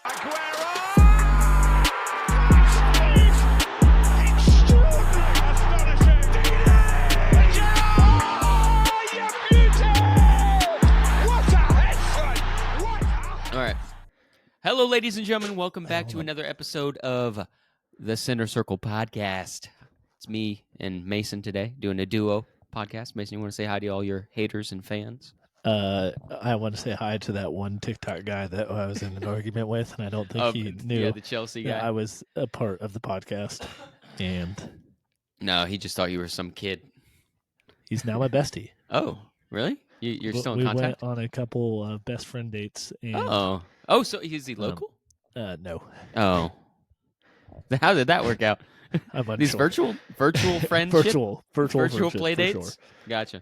All right. Hello, ladies and gentlemen. Welcome back to another episode of the Center Circle Podcast. It's me and Mason today doing a duo podcast. Mason, you want to say hi to all your haters and fans? I want to say hi to that one TikTok guy that I was in an argument with, and I don't think he knew. Yeah, the Chelsea guy. I was a part of the podcast, and No, he just thought you were some kid. he's now my bestie. Oh, really? You're still in we contact? went on a couple of best friend dates. And, Oh, so is he local? No. Oh. How did that work out? I'm These unsure. virtual friendship? virtual play dates? for sure. Gotcha.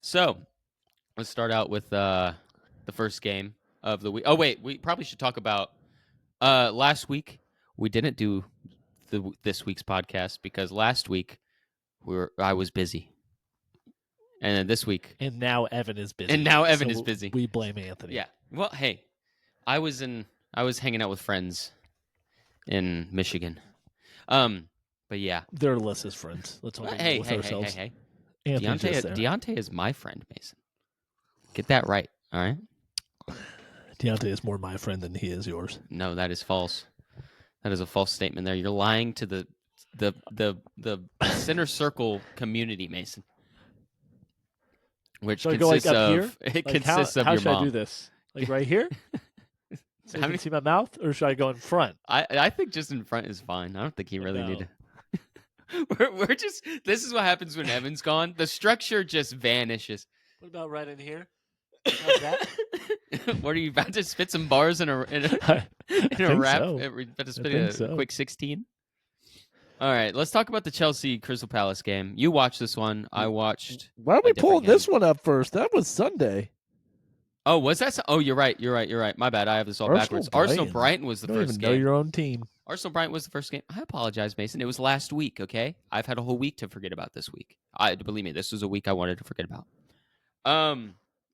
So, let's start out with the first game of the week. Oh, wait, we probably should talk about last week. We didn't do this week's podcast because last week I was busy. And then this week. And now Evan is busy. is busy. We blame Anthony. Yeah. Well, hey, I was hanging out with friends in Michigan. But yeah. They're Alyssa's friends. Let's all be with ourselves. Hey. Anthony's Deontay is my friend, Mason. Get that right, all right? Deontay is more my friend than he is yours. No, that is false. That is a false statement there. You're lying to the Center Circle community, Mason. Which So I go like consists up of here? it Like consists of how your should mom. I do this? Like right here? So you How can many- see my mouth, or should I go in front? I think just in front is fine. I don't think he really No. need to. We're just. This is what happens when Evan's gone. The structure just vanishes. What about right in here? How's that? What are you about to spit some bars in a I think rap? so. About to spit think a so. quick 16. All right, let's talk about the Chelsea Crystal Palace game. You watched this one. I watched. Why are we a different pulling game. this one up first? That was Sunday. Oh, was that? Oh, you're right. My bad. I have this all backwards. Arsenal Brighton was the You don't first even game. know your own team. Arsenal Brighton was the first game. I apologize, Mason. It was last week, okay? I've had a whole week to forget about this week. Believe me, this was a week I wanted to forget about.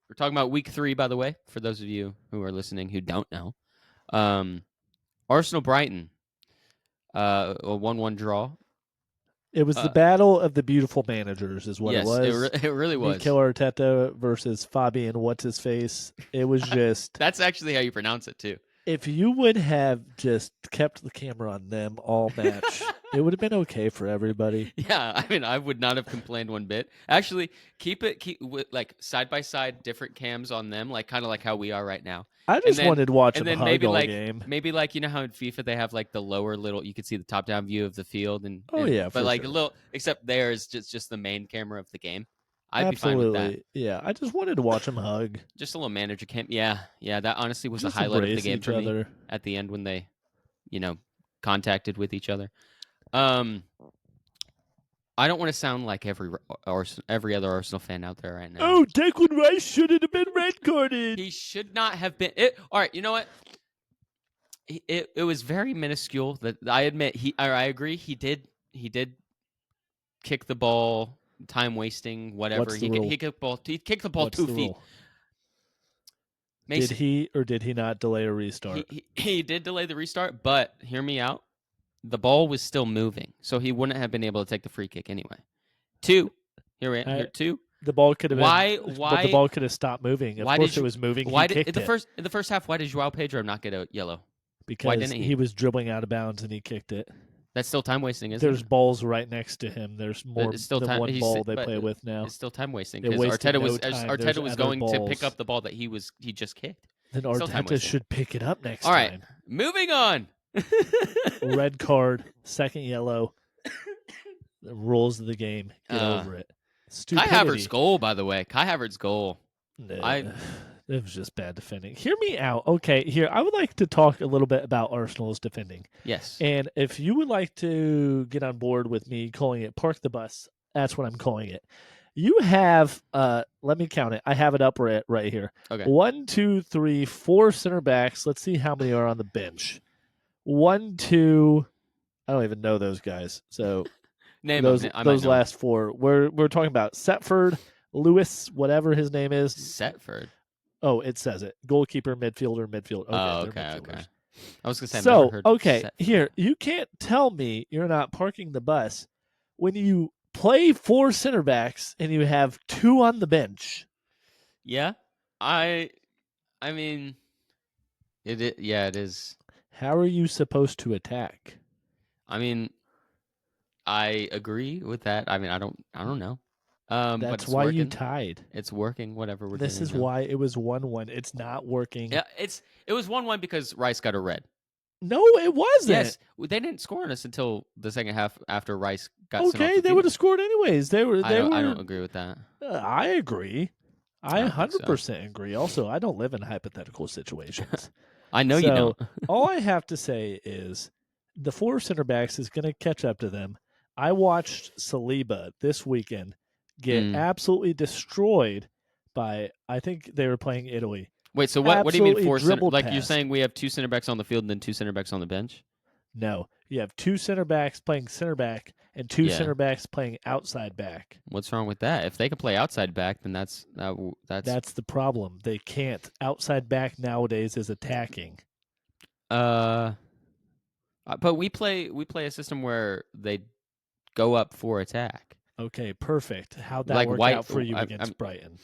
We're talking about week 3, by the way, for those of you who are listening who don't know. Arsenal Brighton, a 1-1 draw. It was the battle of the beautiful managers, is what Yes, it was. it really was. Mikel Arteta versus Fabian What's-His-Face. It was just... That's actually how you pronounce it, too. If you would have just kept the camera on them all match, it would have been okay for everybody. Yeah, I mean, I would not have complained one bit. Actually, keep like side by side, different cams on them, like kind of like how we are right now. I just then- wanted to watch And them then hug maybe all like game. maybe like you know how in FIFA they have like the lower little, you could see the top down view of the field and Oh, yeah, for but like sure. a little, except there is just the main camera of the game. I'd be fine with that. Absolutely. Yeah, I just wanted to watch them hug. Just a little manager cam. Yeah, that honestly was Just the highlight of the embrace game each for me other. at the end when they, contacted with each other. I don't want to sound like every other Arsenal fan out there right now. Oh, Declan Rice shouldn't have been red carded. He should not have been. All right, you know what? It was very minuscule. That I admit. I agree. He did kick the ball, time wasting, whatever. What's the rule? He kicked the ball What's 2 the feet. rule? Mason, Did he or did he not delay a restart? he did delay the restart, but hear me out. The ball was still moving, so he wouldn't have been able to take the free kick anyway. 2. Here 2. The ball could have Why- been, why- but the ball could have stopped moving. Of why course did it you- was moving. Why He did kicked in it the first half? Why did Joao Pedro not get a yellow? because didn't he? he was dribbling out of bounds and he kicked it. That's still time wasting, isn't There's it? balls right next to him. There's more it's still than time- one he's- ball they but play with now. It's still time wasting They because wasted Arteta no was time. Arteta There's was other going to pick balls. up the ball that he just kicked. Then still time Arteta wasting. should pick it up next All right, time. moving on. Red card, second yellow. The rules of the game. Get over it. Kai Stupidity. Havertz's goal, by the way. Kai Havertz's goal. It was just bad defending. Hear me out. Okay, here. I would like to talk a little bit about Arsenal's defending. Yes. And if you would like to get on board with me calling it park the bus, that's what I'm calling it. You have, let me count it. I have it up right here. Okay. 1, 2, 3, 4 center backs. Let's see how many are on the bench. 1, 2. I don't even know those guys. So Name those him. I might know him. last 4. We're talking about Setford, Lewis, whatever his name is. Setford. Oh, it says it. Goalkeeper, midfielder, midfield. Okay, Oh, they're okay, okay. midfielders. I was gonna say I've never So, heard okay, set here, footer. you can't tell me you're not parking the bus when you play 4 center backs and you have 2 on the bench. Yeah, I mean, yeah, it is. How are you supposed to attack? I mean, I agree with that. I mean, I don't know. But That's it's why you working. tied. It's working. Whatever we're This doing is now. why it was 1-1. It's not working. Yeah, it was 1-1 because Rice got a red. No, it wasn't. Yes, they didn't score on us until the second half after Rice got sent off Okay, the they would field. have scored anyways. They were. I don't agree with that. I agree. I I don't think so. 100% agree. Also, I don't live in hypothetical situations. I know you So don't. all I have to say is the 4 center backs is going to catch up to them. I watched Saliba this weekend get Mm. absolutely destroyed by, I think they were playing Italy. Wait, so what do you mean Absolutely 4 center? dribbled Like you're past. saying we have 2 center backs on the field and then 2 center backs on the bench? No, you have 2 center backs playing center back and 2 Yeah. center backs playing outside back. What's wrong with that? If they can play outside back, then that's That's the problem. They can't. Outside back nowadays is attacking. but we play a system where they go up for attack. Okay, perfect. How'd that Like work White, out for you I'm- against Brighton?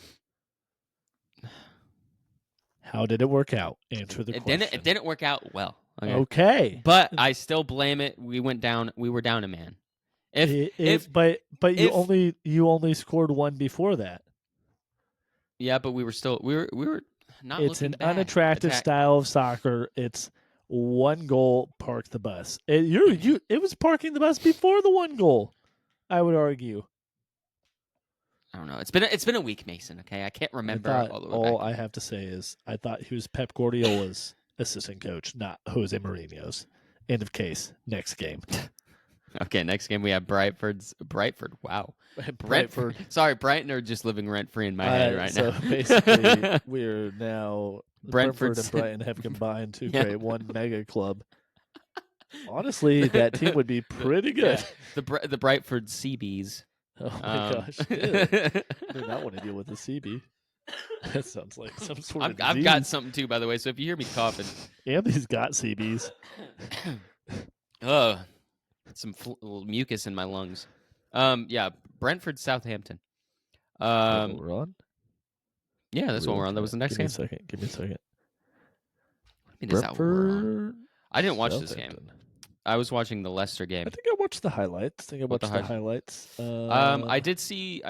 How did it work out? Answer the question. It didn't work out well. Okay. But I still blame it. We were down a man. But if- you only scored 1 before that. Yeah, but we were not It's looking an bad. unattractive Attack- style of soccer. It's 1 goal, park the bus. It was parking the bus before the 1 goal. I would argue. I don't know. It's been a week, Mason, okay? I can't remember I thought all the way all back. I have to say is I thought he was Pep Guardiola's assistant coach, not Jose Mourinho's. End of case. Next game. Okay, next game we have Brightford. Wow. Brentford. Sorry, Brighton are just living rent free in my head right so now. basically, we're now Brentford Brentford's- and Brighton have combined to Yeah. create one mega club. Honestly, that team would be pretty good. Yeah, the Brightford CBs. Oh my gosh. Ew. I do not want to deal with the CB. That sounds like some sort of I've got disease. something too, by the way. So if you hear me coughing, Andy's got CBs. some little mucus in my lungs. Yeah, Brentford, Southampton. Is that what we're on? Yeah, that's what we're on. That was the next game. Give me a second. I mean, is that what we're on? Brentford. I didn't watch this game. Southampton. I was watching the Leicester game. I think I watched the highlights. I did see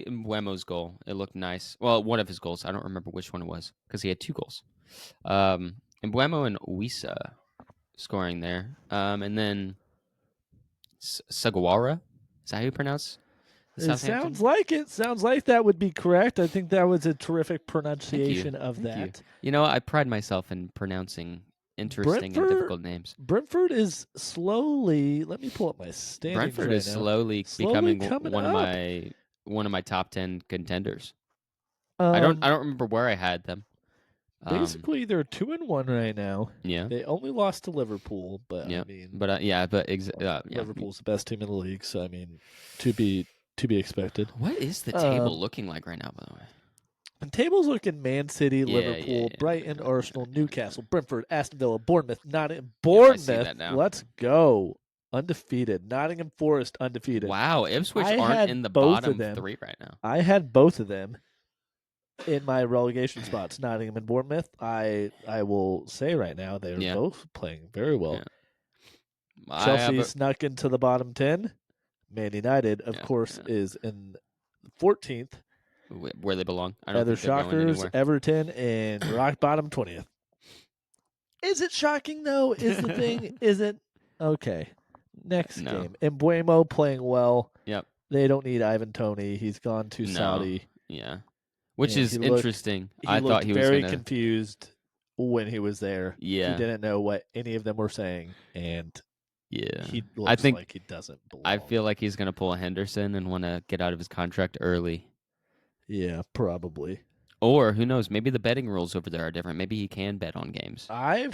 Mbuemo's goal. It looked nice. Well, one of his goals. I don't remember which one it was because he had 2 goals. Mbuemo and Wisa scoring there. And then Sagawara. Is that how you pronounce It sounds like it. Sounds like that would be correct. I think that was a terrific pronunciation of Thank that. You know, I pride myself in pronouncing interesting and difficult names. Brentford is slowly. Let me pull up my standings. Brentford right is now. slowly Slowly becoming coming one up. of my top 10 contenders. I don't remember where I had them. Basically, they're 2-1 right now. Yeah. They only lost to Liverpool, but Yeah. I mean, But Liverpool's the best team in the league, so I mean, to be expected. What is the table looking like right now, by the way? The table's looking Man City, Yeah, Liverpool, yeah. Brighton, Arsenal, Newcastle, Brentford, Aston Villa, Bournemouth, Nottingham. I see Bournemouth, that now. let's go. Undefeated. Nottingham Forest, undefeated. Wow, Ipswich I aren't had in the both of bottom them. 3 right now. I had both of them in my relegation spots, Nottingham and Bournemouth. I will say right now they are Yeah. both playing very well. Yeah. Chelsea snuck into the bottom 10. Man United, of course, is in 14th. Where they belong. I don't Other think they're going shockers, anywhere. Everton and rock bottom 20th. Is it shocking though? Is the thing? Is it okay? Next No. game, Mbuemo playing well. Yep. They don't need Ivan Toney. He's gone to No. Saudi. Yeah. Which And is he looked- interesting. He I looked thought he was very gonna. confused when he was there. Yeah. He didn't know what any of them were saying, and Yeah. he looks think- like he doesn't belong. I feel like he's gonna pull a Henderson and want to get out of his contract early. Yeah, probably. Or who knows? Maybe the betting rules over there are different. Maybe he can bet on games. I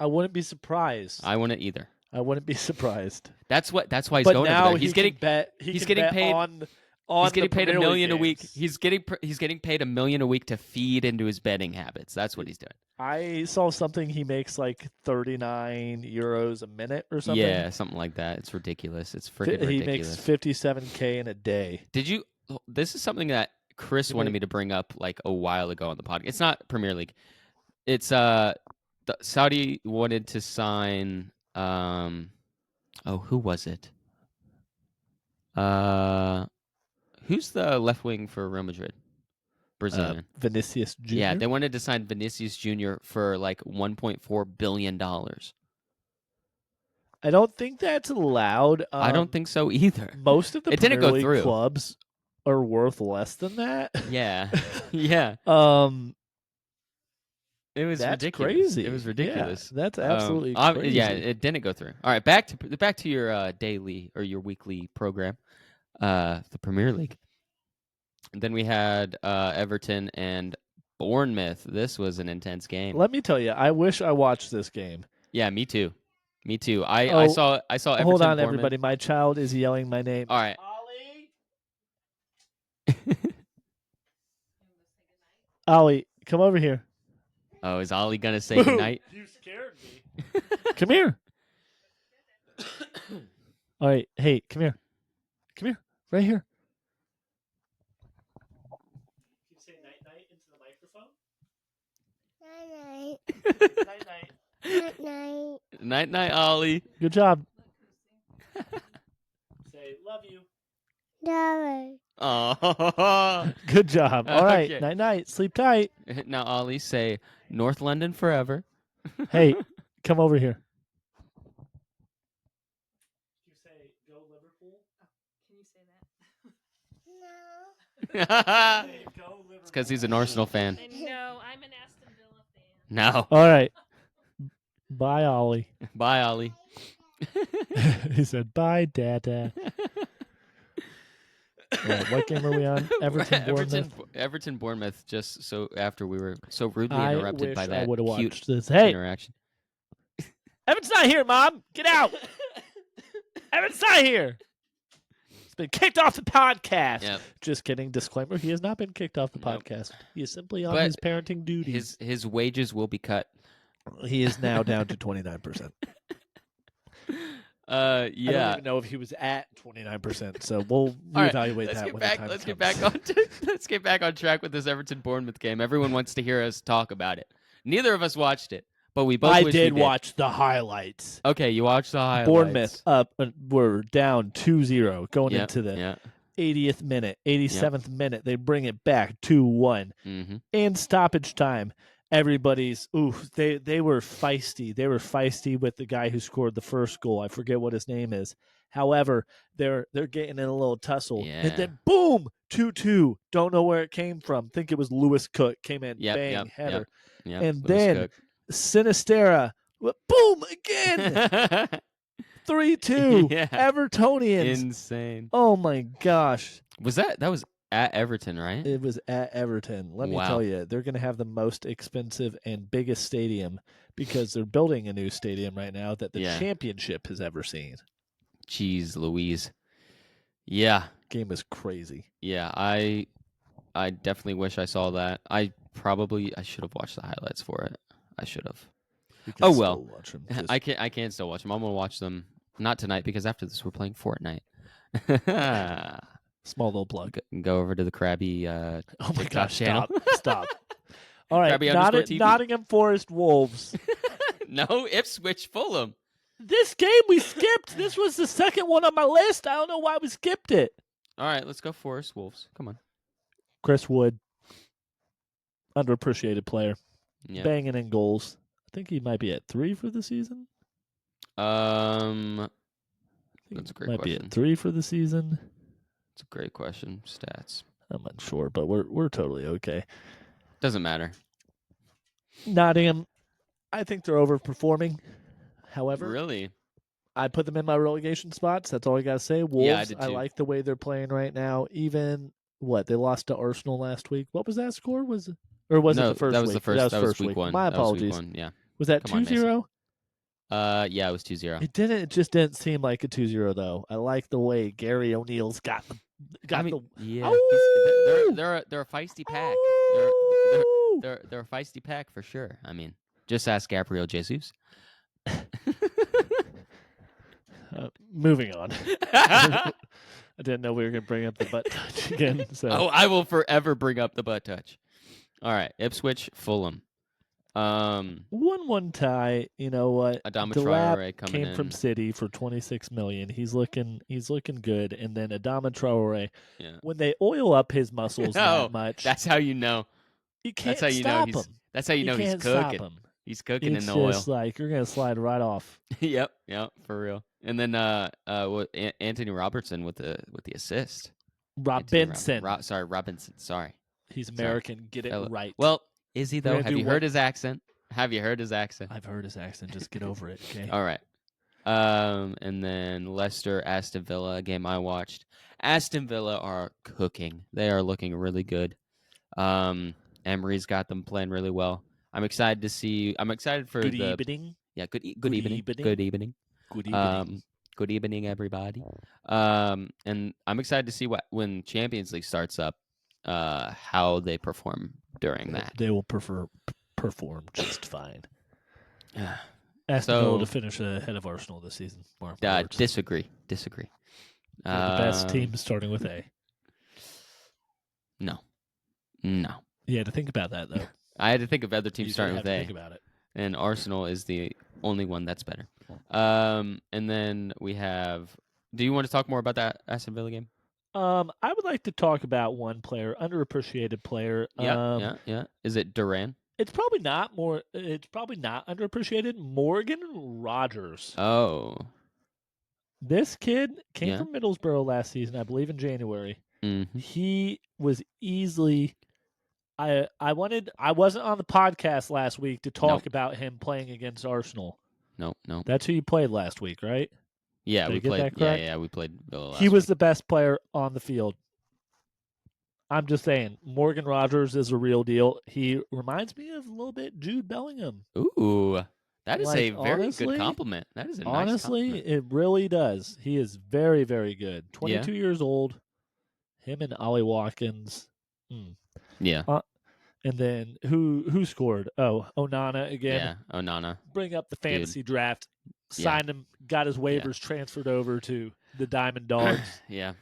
wouldn't be surprised. I wouldn't either. I wouldn't be surprised. That's why he's But going now over there. He's getting bet. he's can getting bet paid- on He's getting the paid $1 Premier League million a week. games. He's getting paid $1 million a week to feed into his betting habits. That's what he's doing. I saw something. He makes like 39 euros a minute or something. Yeah, something like that. It's ridiculous. It's freaking He ridiculous. makes 57K in a day. Did you? This is something that Chris wanted me to bring up like a while ago on the podcast. It's not Premier League. It's Saudi wanted to sign. Who was it? Who's the left wing for Real Madrid? Brazilian. Vinicius Jr. Yeah, they wanted to sign Vinicius Jr. for like $1.4 billion. I don't think that's allowed. I don't think so either. Most of the It didn't Premier go League through. clubs are worth less than that. Yeah, yeah. It was That's ridiculous. crazy. It was ridiculous. Yeah, that's absolutely crazy. Yeah, it didn't go through. All right, back to your daily or your weekly program, the Premier League. And then we had Everton and Bournemouth. This was an intense game. Let me tell you, I wish I watched this game. Yeah, me too. Me too. I saw Everton. Hold on, Bournemouth. everybody. My child is yelling my name. All right. Ollie, come over here. Oh, is Ollie gonna say goodnight? You scared me. Come here. All right. Hey, come here. Come here. Right here. Can you say night-night into the microphone? Night Night-night. night. Night night. Night, Ollie. Good job. Say, love you. Dollar. Oh. Good job. All right. Okay. Night-night. Sleep tight. Now, Ollie, say North London forever. Hey, come over here. You say, go Liverpool? Can you say that? No. It's Go Liverpool. because he's an Arsenal fan. No, I'm an Aston Villa fan. No. All right. Bye, Ollie. Bye, Ollie. He said, bye, Dada. Right, what game are we on? Everton, Bournemouth. Everton, Bournemouth. Just so after we were so rudely I interrupted wish by I that would have cute watched this. Hey, interaction. Evan's not here, Mom. Get out. Evan's not here. He's been kicked off the podcast. Yep. Just kidding. Disclaimer: he has not been kicked off the Nope. podcast. He is simply on But his parenting duties. His wages will be cut. He is now down to 29%. Yeah. I don't even know if he was at 29%. So we'll All right, reevaluate let's that get when back. the time Let's comes. get back on. Let's get back on track with this Everton Bournemouth game. Everyone wants to hear us talk about it. Neither of us watched it, but we both. I wish did we watch the highlights. Okay, you watched the highlights. Bournemouth up. We're down 2-0 going Yep, into the yeah. 80th minute, 87th minute. They bring it back 2-1. Mm-hmm. In stoppage time, everybody's they were feisty. They were feisty with the guy who scored the first goal. I forget what his name is. However, they're getting in a little tussle. Yeah. And then boom, 2-2. Don't know where it came from. Think it was Lewis Cook came in, Yep, bang, yep, header. Yep, And Lewis then Cook. Sinistera, boom again. 3-2. Yeah. Evertonians. Insane. Oh my gosh. That was at Everton, right? It was at Everton. Let me Wow. tell you, they're going to have the most expensive and biggest stadium because they're building a new stadium right now that the Yeah. championship has ever seen. Jeez Louise. Yeah. Game is crazy. Yeah, I definitely wish I saw that. I should have watched the highlights for it. I should have. You can Oh, still well. watch 'em. I can still watch them. I'm gonna watch them not tonight because after this we're playing Fortnite. Small little plug. Go over to the Krabby Oh my TikTok gosh! channel. Stop! All right, Krabby_TV. Nottingham Forest Wolves. No, Ipswich Fulham. This game we skipped. This was the second one on my list. I don't know why we skipped it. All right, let's go Forest Wolves. Come on. Chris Wood, underappreciated player, Yeah. banging in goals. I think he might be at 3 for the season. That's a great might be question. at 3 for the season. It's a great question. Stats. I'm unsure, but we're totally okay. Doesn't matter. Nottingham, I think they're overperforming. However, Really? I put them in my relegation spots. That's all I gotta say. Wolves, Yeah, I did too. like the way they're playing right now. Even they lost to Arsenal last week. What was that score? Was it No, the first that was week? the first. That was first week week. one. My That was week apologies. one, yeah. Was that Come on, 2-0? Yeah, it was 2-0. It just didn't seem like a 2-0 though. I like the way Gary O'Neill's got Got I mean, the yeah, Ow! they're a feisty pack. Ow! They're a feisty pack for sure. I mean, just ask Gabriel Jesus. Moving on. I didn't know we were going to bring up the butt touch again. So Oh, I will forever bring up the butt touch. All right, Ipswich, Fulham. 1-1 tie. You know what? Adama Delap Traore coming came in. from City for 26 million. He's looking good. And then Adama Traore, Yeah. when they oil up his muscles No, that much, that's how you know. you can't That's how you know stop him. That's how you know he's can't stop cooking. him. He's cooking It's in the oil. just like you're gonna slide right off. Yep, for real. And then Anthony Robertson with the assist. Robinson. Robinson. Sorry. He's American. Get it right. Well, is he We're though? gonna Have do you what- heard his accent? Have you heard his accent? I've heard his accent. Just get over it, okay? All right. And then Leicester, Aston Villa, a game I watched. Aston Villa are cooking. They are looking really good. Emery's got them playing really well. I'm excited to see. I'm excited for Good the. evening. Yeah. Good evening. Good Good evening. Good evening. Good evening, everybody. And I'm excited to see when Champions League starts up, how they perform during that. They will perform just fine. Aston Villa to finish ahead of Arsenal this season. Mark my words. Disagree. They're the best team starting with A. No. You had to think about that, though. I had to think of other teams You starting have with to A. think about it. And Arsenal is the only one that's better. And then we have. Do you want to talk more about that Aston Villa game? I would like to talk about one player, underappreciated player. Yeah. Is it Duran? It's probably not underappreciated. Morgan Rogers. Oh. This kid came Yeah. from Middlesbrough last season, I believe in January. Mm-hmm. He was easily. I wasn't on the podcast last week to talk Nope. about him playing against Arsenal. No. That's who you played last week, right? Yeah, Did I we get played. that correct? Yeah, we played Villa last He was week. the best player on the field. I'm just saying, Morgan Rogers is a real deal. He reminds me of a little bit Jude Bellingham. Ooh, that is a Like, very honestly- good compliment. That is a nice Honestly, compliment. it really does. He is very, very good. 22 years old. Him and Ollie Watkins. Yeah. And then who scored? Oh, Onana again. Yeah. Onana. Bring up the fantasy draft. Signed him. Got his waivers transferred over to the Diamond Dogs. Yeah.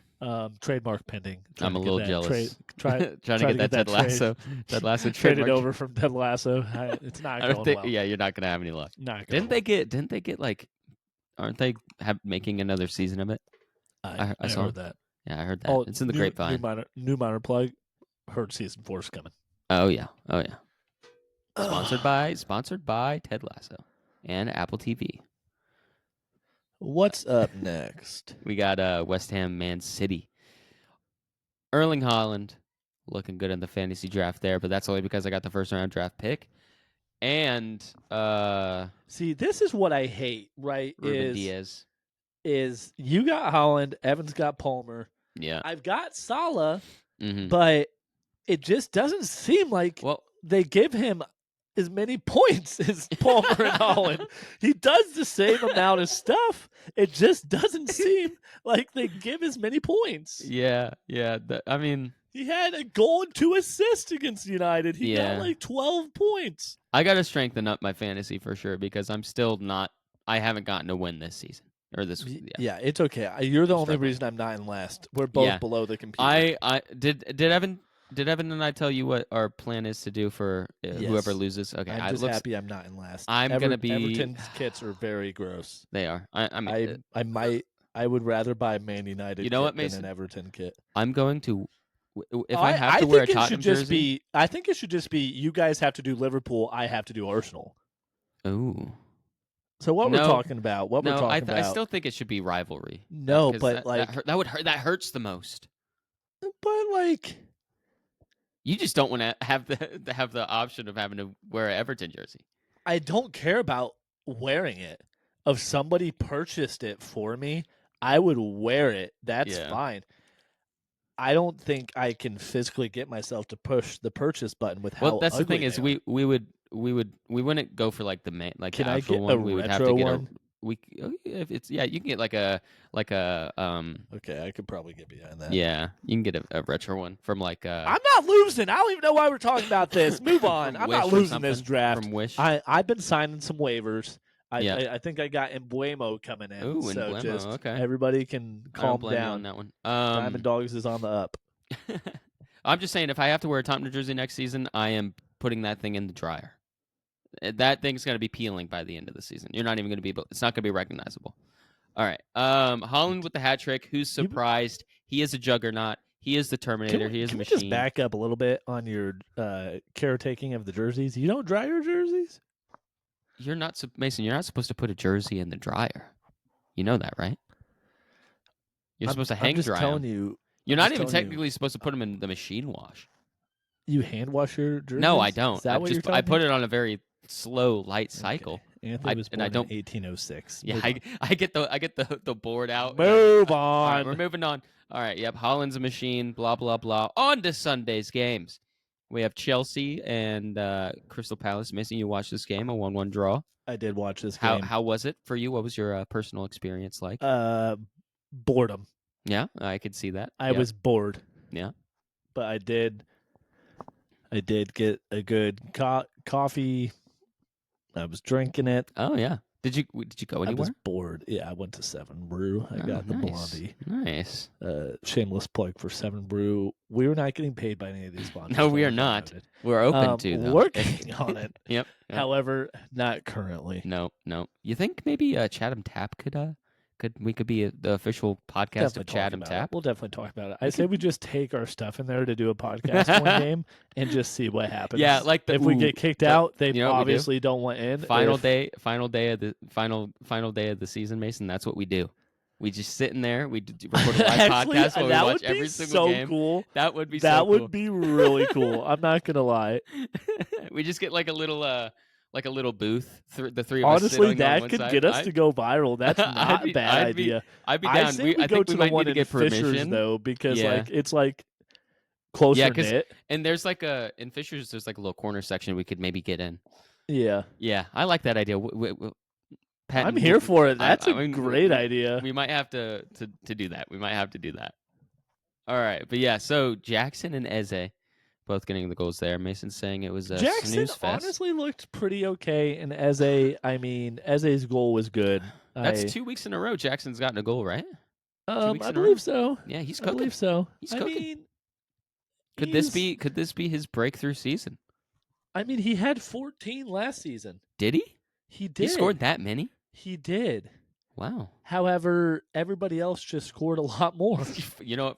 Trademark pending. I'm a little jealous. Trying Trying to get that Ted Lasso. Ted Lasso traded trademark. over from Ted Lasso. It's not I going don't think. well. Yeah, you're not gonna have any luck. Not going Didn't they get like? Aren't they making another season of it? I saw heard that. Yeah, I heard that. Oh, It's in the grapevine. New minor plug. Heard season 4 is coming. Oh yeah. Sponsored by Ted Lasso and Apple TV. What's up next? We got West Ham, Man City. Erling Haaland looking good in the fantasy draft there, but that's only because I got the first round draft pick. And See, this is what I hate, right? Ruben Diaz. Is you got Haaland, Evans got Palmer. Yeah. I've got Salah, Mm-hmm. but it just doesn't seem like they give him as many points as Palmer and Haaland. He does the same amount of stuff. It just doesn't seem like they give as many points. Yeah. I mean, he had a goal and 2 assists against United. He got like 12 points. I got to strengthen up my fantasy for sure because I'm still not. I haven't gotten a win this season or this. Yeah, it's okay. You're the only reason I'm not in last. We're both below the computer. I did Evan and I tell you what our plan is to do for whoever loses? Okay, I'm just happy I'm not in last. I'm gonna be. Everton's kits are very gross. They are. I mean, I would rather buy a Man United. You know kit what, Mason? than an Everton kit. I'm going to. If I have to wear a Tottenham jersey, I think it should just be you guys have to do Liverpool. I have to do Arsenal. Ooh. So what we're talking about? I still think it should be rivalry. No, but that would hurt. That hurts the most. But like. You just don't want to have the option of having to wear an Everton jersey. I don't care about wearing it. If somebody purchased it for me, I would wear it. That's fine. I don't think I can physically get myself to push the purchase button with how. Well, that's the ugly thing is they are. we wouldn't go for like the main like Can the I actual get one. a We would retro have to get one? if it's you can get like a Okay, I could probably get behind that. yeah, you can get a retro one from like I'm not losing. I don't even know why we're talking about this. Move on. From I'm Wish not or losing this something, draft. from Wish. I've been signing some waivers. Yeah. I think I got Emblemo coming in. Ooh, so Emblemo, just okay. everybody can I don't calm blame you down. on that one. Diamond Dogs is on the up. I'm just saying, if I have to wear a Tottenham jersey next season, I am putting that thing in the dryer. That thing's going to be peeling by the end of the season. You're not even going to be. It's not going to be recognizable. All right. Haaland with the hat trick. Who's surprised? He is a juggernaut. He is the Terminator. He is a machine. Can we just back up a little bit on your caretaking of the jerseys? You don't dry your jerseys? You're not, Mason. You're not supposed to put a jersey in the dryer. You know that, right? You're supposed to hang dry. I'm just telling you. You're not even technically supposed to put them in the machine wash. You hand wash your jerseys? No, I don't. Is that what you're I put it on a very slow, light cycle. Okay. Anthony was born in 1806. Yeah, I get the board out. Move on. All right, we're moving on. All right, yep. Haaland's a machine. Blah blah blah. On to Sunday's games. We have Chelsea and Crystal Palace. Mason, you watched this game, a 1-1 draw. I did watch this game. How was it for you? What was your personal experience like? Boredom. Yeah, I could see that. I was bored. Yeah, but I did get a good coffee. I was drinking it. Oh yeah. Did you go anywhere? I was bored. Yeah, I went to Seven Brew. I got the Blondie. Nice. Shameless plug for Seven Brew. We are not getting paid by any of these sponsors. No, we are not. We're open to them. Working on it. Yep. However, not currently. No. You think maybe Chatham Tap could be the official podcast of Chatham Tap? We'll definitely talk about it. I say we just take our stuff in there to do a podcast one game and just see what happens. Yeah, like if we get kicked out, they obviously do? Don't want in. Final day of the season, Mason. That's what we do. We just sit in there. We record a live podcast while we watch every single game. Cool. That would be that would be really cool. I'm not gonna lie. We just get like a little booth. The three of Honestly, us that could get us to go viral. That's not a bad idea. I'd be down. I think we might need to get permission Fishers, though, because it's closer knit. And there's in Fishers, there's a little corner section we could maybe get in. Yeah. Yeah, I like that idea. Pat, I'm here for it. That's a great idea. We might have to do that. We might have to do that. All right, but yeah. So Jackson and Eze both getting the goals there. Mason's saying it was a snooze fest. Honestly looked pretty okay, and Eze's goal was good. That's 2 weeks in a row. Jackson's gotten a goal, right? I believe so. Yeah, he's cooking. I believe so. He's cooking. Could this be his breakthrough season? I mean, he had 14 last season. Did he? He did. He scored that many? He did. Wow. However, everybody else just scored a lot more.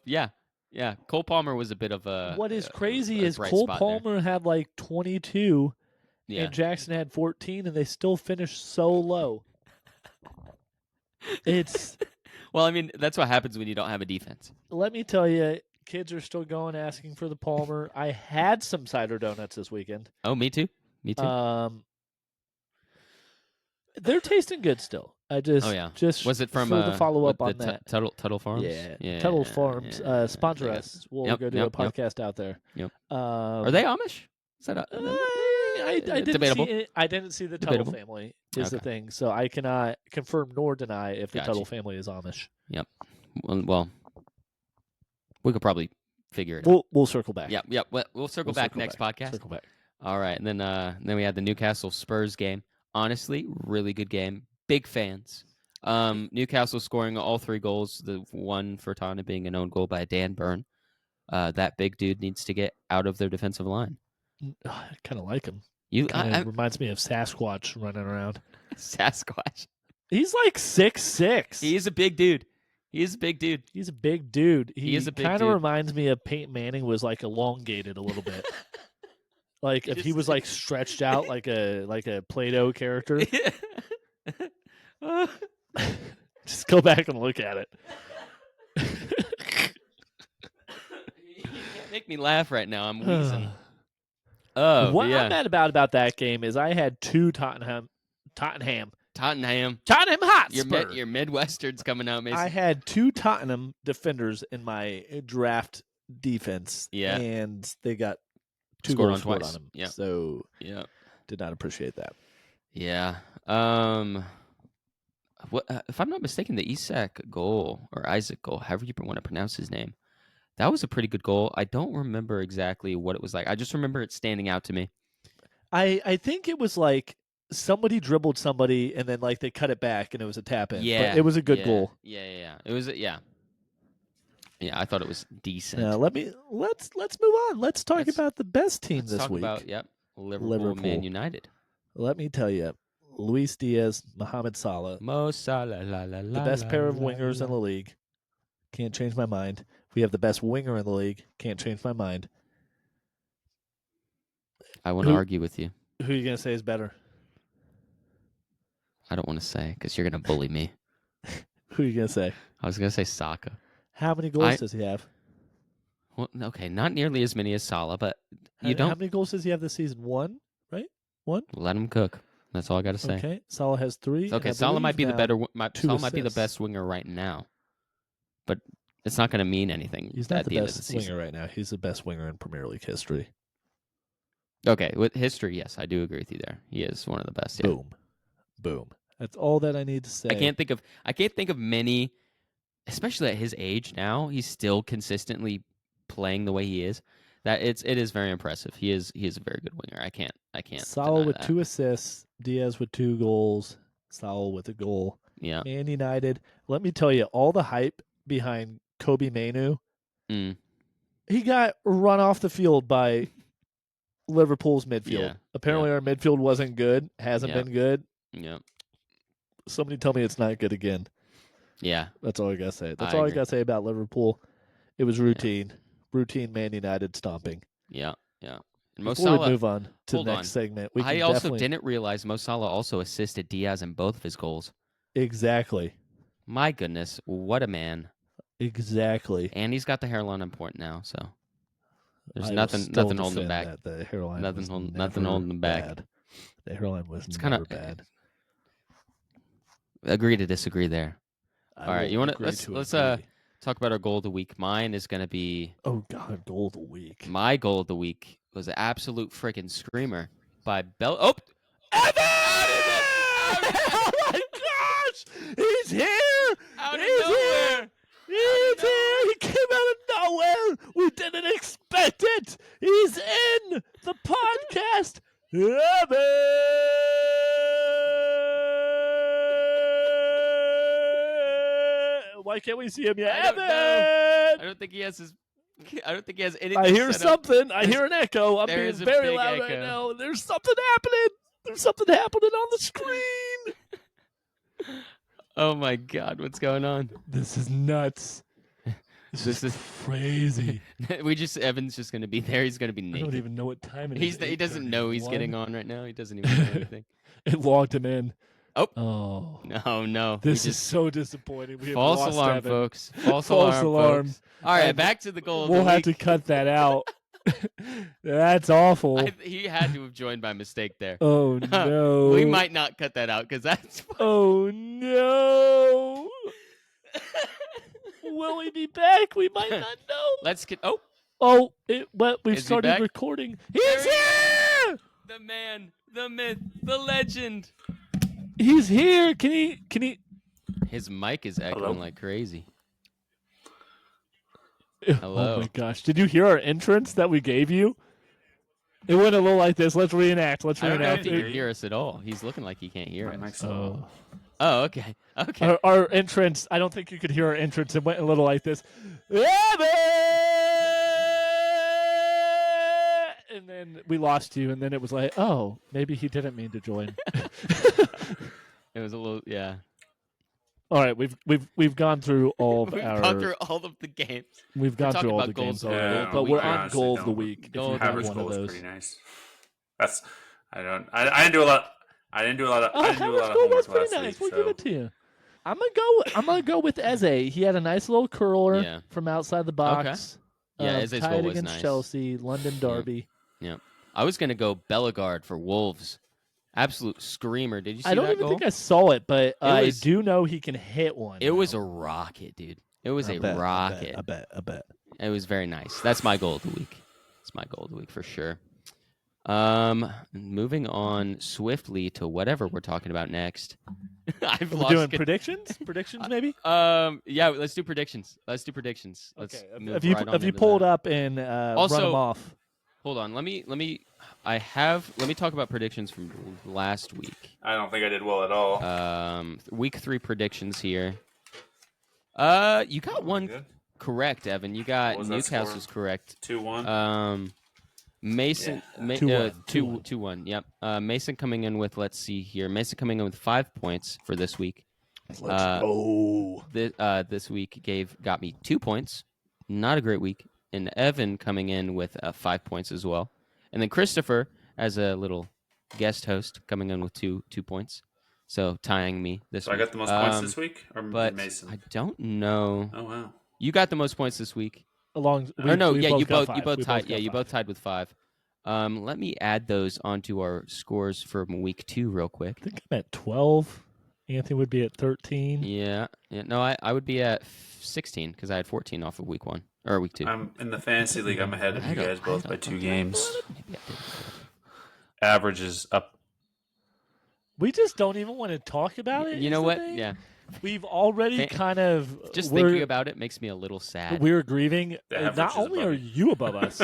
Yeah. Cole Palmer was a bit of a. What is crazy is Cole Palmer had 22, and Jackson had 14, and they still finished so low. It's. Well, I mean, that's what happens when you don't have a defense. Let me tell you, kids are still going asking for the Palmer. I had some cider donuts this weekend. Oh, me too. They're tasting good still. Just was it from the follow up on that Tuttle Farms? Yeah. Tuttle Farms sponsor us. We'll go do a podcast out there. Yep. Are they Amish? Is that I didn't debatable? I didn't see the Tuttle family is the thing, so I cannot confirm nor deny if the Tuttle family is Amish. Yep. Well, we could probably figure it out. We'll circle back. Yep. We'll circle back next podcast. Circle back. All right, and then we had the Newcastle Spurs game. Honestly, really good game. Big fans. Newcastle scoring all 3 goals. The one for Tottenham being an own goal by Dan Burn. That big dude needs to get out of their defensive line. I kind of like him. Reminds me of Sasquatch running around. Sasquatch. He's 6'6". He is a big dude. He is a big dude. He is a big dude. He is a big kind dude. of reminds me of Peyton Manning was elongated a little bit. If he was stretched out like a Play-Doh character. Just go back and look at it. You can't make me laugh right now. I'm wheezing. What I'm mad about that game is I had 2 Tottenham Hotspur. Your Midwestern's coming out, Mason. I had 2 Tottenham defenders in my draft defense. Yeah. And they got 2 scored goals on twice. on them. Yeah. So did not appreciate that. Yeah. if I'm not mistaken, the Isak goal or Isaac goal, however you want to pronounce his name, that was a pretty good goal. I don't remember exactly what it was like. I just remember it standing out to me. I think it was like somebody dribbled somebody and then like they cut it back and it was a tap in. Yeah, but it was a good goal. Yeah. It was yeah. I thought it was decent. Now let's move on. Let's talk about the best team this week. Liverpool, Man United. Let me tell you, Luis Diaz, Mohamed Salah, Mo Salah, the best pair of wingers in the league. Can't change my mind. We have the best winger in the league. Can't change my mind. I want to argue with you. Who are you going to say is better? I don't want to say because you're going to bully me. Who are you going to say? I was going to say Saka. How many goals does he have? Well, okay, not nearly as many as Salah, but How many goals does he have this season? One, right? One? Let him cook. That's all I got to say. Okay, Salah has 3. Okay, Salah might be the better. Salah might be the assists. best winger right now, but it's not going to mean anything. He's not at the end of best the season. winger right now. He's the best winger in Premier League history. Okay, with history, yes, I do agree with you there. He is one of the best. Yeah. Boom. That's all that I need to say. I can't think of many, especially at his age now. He's still consistently playing the way he is. It is very impressive. He is a very good winger. I can't. Salah with that. 2 assists, Diaz with 2 goals, Salah with a goal. Yeah. Man United. Let me tell you, all the hype behind Kobe Mainu. He got run off the field by Liverpool's midfield. Yeah. Apparently, our midfield wasn't good. Hasn't been good. Yeah. Somebody tell me it's not good again. Yeah. That's all I gotta say. That's I all agree. I gotta say about Liverpool. It was routine. Routine Man United stomping. Yeah. And Mo Before Salah, we move on to the hold next on. segment, I also didn't realize Mo Salah also assisted Diaz in both of his goals. Exactly. My goodness, what a man! Exactly. And he's got the hairline on point now, so there's I nothing will still holding him defend back. that. The hairline Nothing was nothing holding him back. bad. The hairline was It's never kind of bad. Agree to disagree there. I All right, will you want agree let's to let's agree. talk about our goal of the week. Mine is going to be Oh God, goal of the week. my goal of the week was an absolute freaking screamer by Bell. Oh, Evan! Oh my gosh! He's here! Out of He's nowhere! here! He's here! He came out of nowhere! We didn't expect it! He's in the podcast! Evan! Why can't we see him yet? I don't Evan! know. I don't think he has anything. I hear set up. something. I hear an echo. I'm there being is a very big loud right echo. now. There's something happening. There's something happening on the screen. Oh my God, what's going on? This is nuts. This is crazy. Evan's just gonna be there. He's gonna be I naked. don't even know what time it is. He doesn't know he's 8:31. getting on right now. He doesn't even know anything. It logged him in. Oh. Oh. No. This is so disappointing. We have false lost alarm, Evan. folks. False alarm. folks. All right, And back to the goal of We'll the have week. to cut that out. That's awful. He had to have joined by mistake there. Oh no. We might not cut that out because that's. Oh no. Will he be back? We might not know. Let's get. We've Is he started back? recording. There He's he is! here. The man, the myth, the legend. He's here. Can he? His mic is echoing Hello? like crazy. Oh Hello. my gosh! Did you hear our entrance that we gave you? It went a little like this. Let's reenact. I don't know if he It- can hear us at all. He's looking like he can't hear My us. mic's Oh. Oh, okay. Okay. Our entrance. I don't think you could hear our entrance. It went a little like this. And then we lost you, and then it was like, oh, maybe he didn't mean to join. It was a little, yeah. All right, we've gone through all of We've our. gone through all of the games. We've gone talking through all about the goals games of the already, week. but We we're on honestly goal of the don't. week. If Goal you of the have Average one goal of is those. pretty nice. I didn't do a lot. I didn't do a lot of. Oh, I didn't do a average lot of goal was homework pretty last nice. week. We'll give it to you. I'm gonna go with Eze. He had a nice little curler Yeah. from outside the box. Yeah, Eze's tied goal was against nice. Chelsea, London Derby. I was going to go Bellegarde for Wolves. Absolute screamer. Did you see I don't that even goal? think I saw it, but I was- do know he can hit one. It was now. a rocket, dude. It was I a bet, rocket. I bet. It was very nice. That's my goal of the week. It's my goal of the week for sure. Moving on swiftly to whatever we're talking about next. I've Are we lost. doing predictions? Predictions, maybe. Yeah, let's do predictions. Let's Okay. move Have you right on have you into pulled that. up and run them off? Hold on. Let me. Let me talk about predictions from last week. I don't think I did well at all. Week 3 predictions here. You got one Good. correct, Evan. You got What was that Newcastle's score? correct. 2-1. Mason, Yeah. 2-1. Yep. Mason coming in with, let's see here. Mason coming in with 5 points for this week. Let's go. This week got me 2 points. Not a great week. And Evan coming in with 5 points as well. And then Christopher, as a little guest host, coming in with two points. So tying me this So week. I got the most points this week, or But Mason? I don't know. Oh wow. You got the most points this week. You both tied with 5. Let me add those onto our scores from week 2 real quick. I think I'm at 12. Anthony would be at 13. Yeah. No, I would be at 16 because I had 14 off of week 1 or week 2. I'm in the fantasy league. I'm ahead of you guys both by 2 games. Maybe I did. Average is up. We just don't even want to talk about it. You know what? Yeah. We've already kind of just thinking about it makes me a little sad. We're grieving. average Not is only above are me. you above us,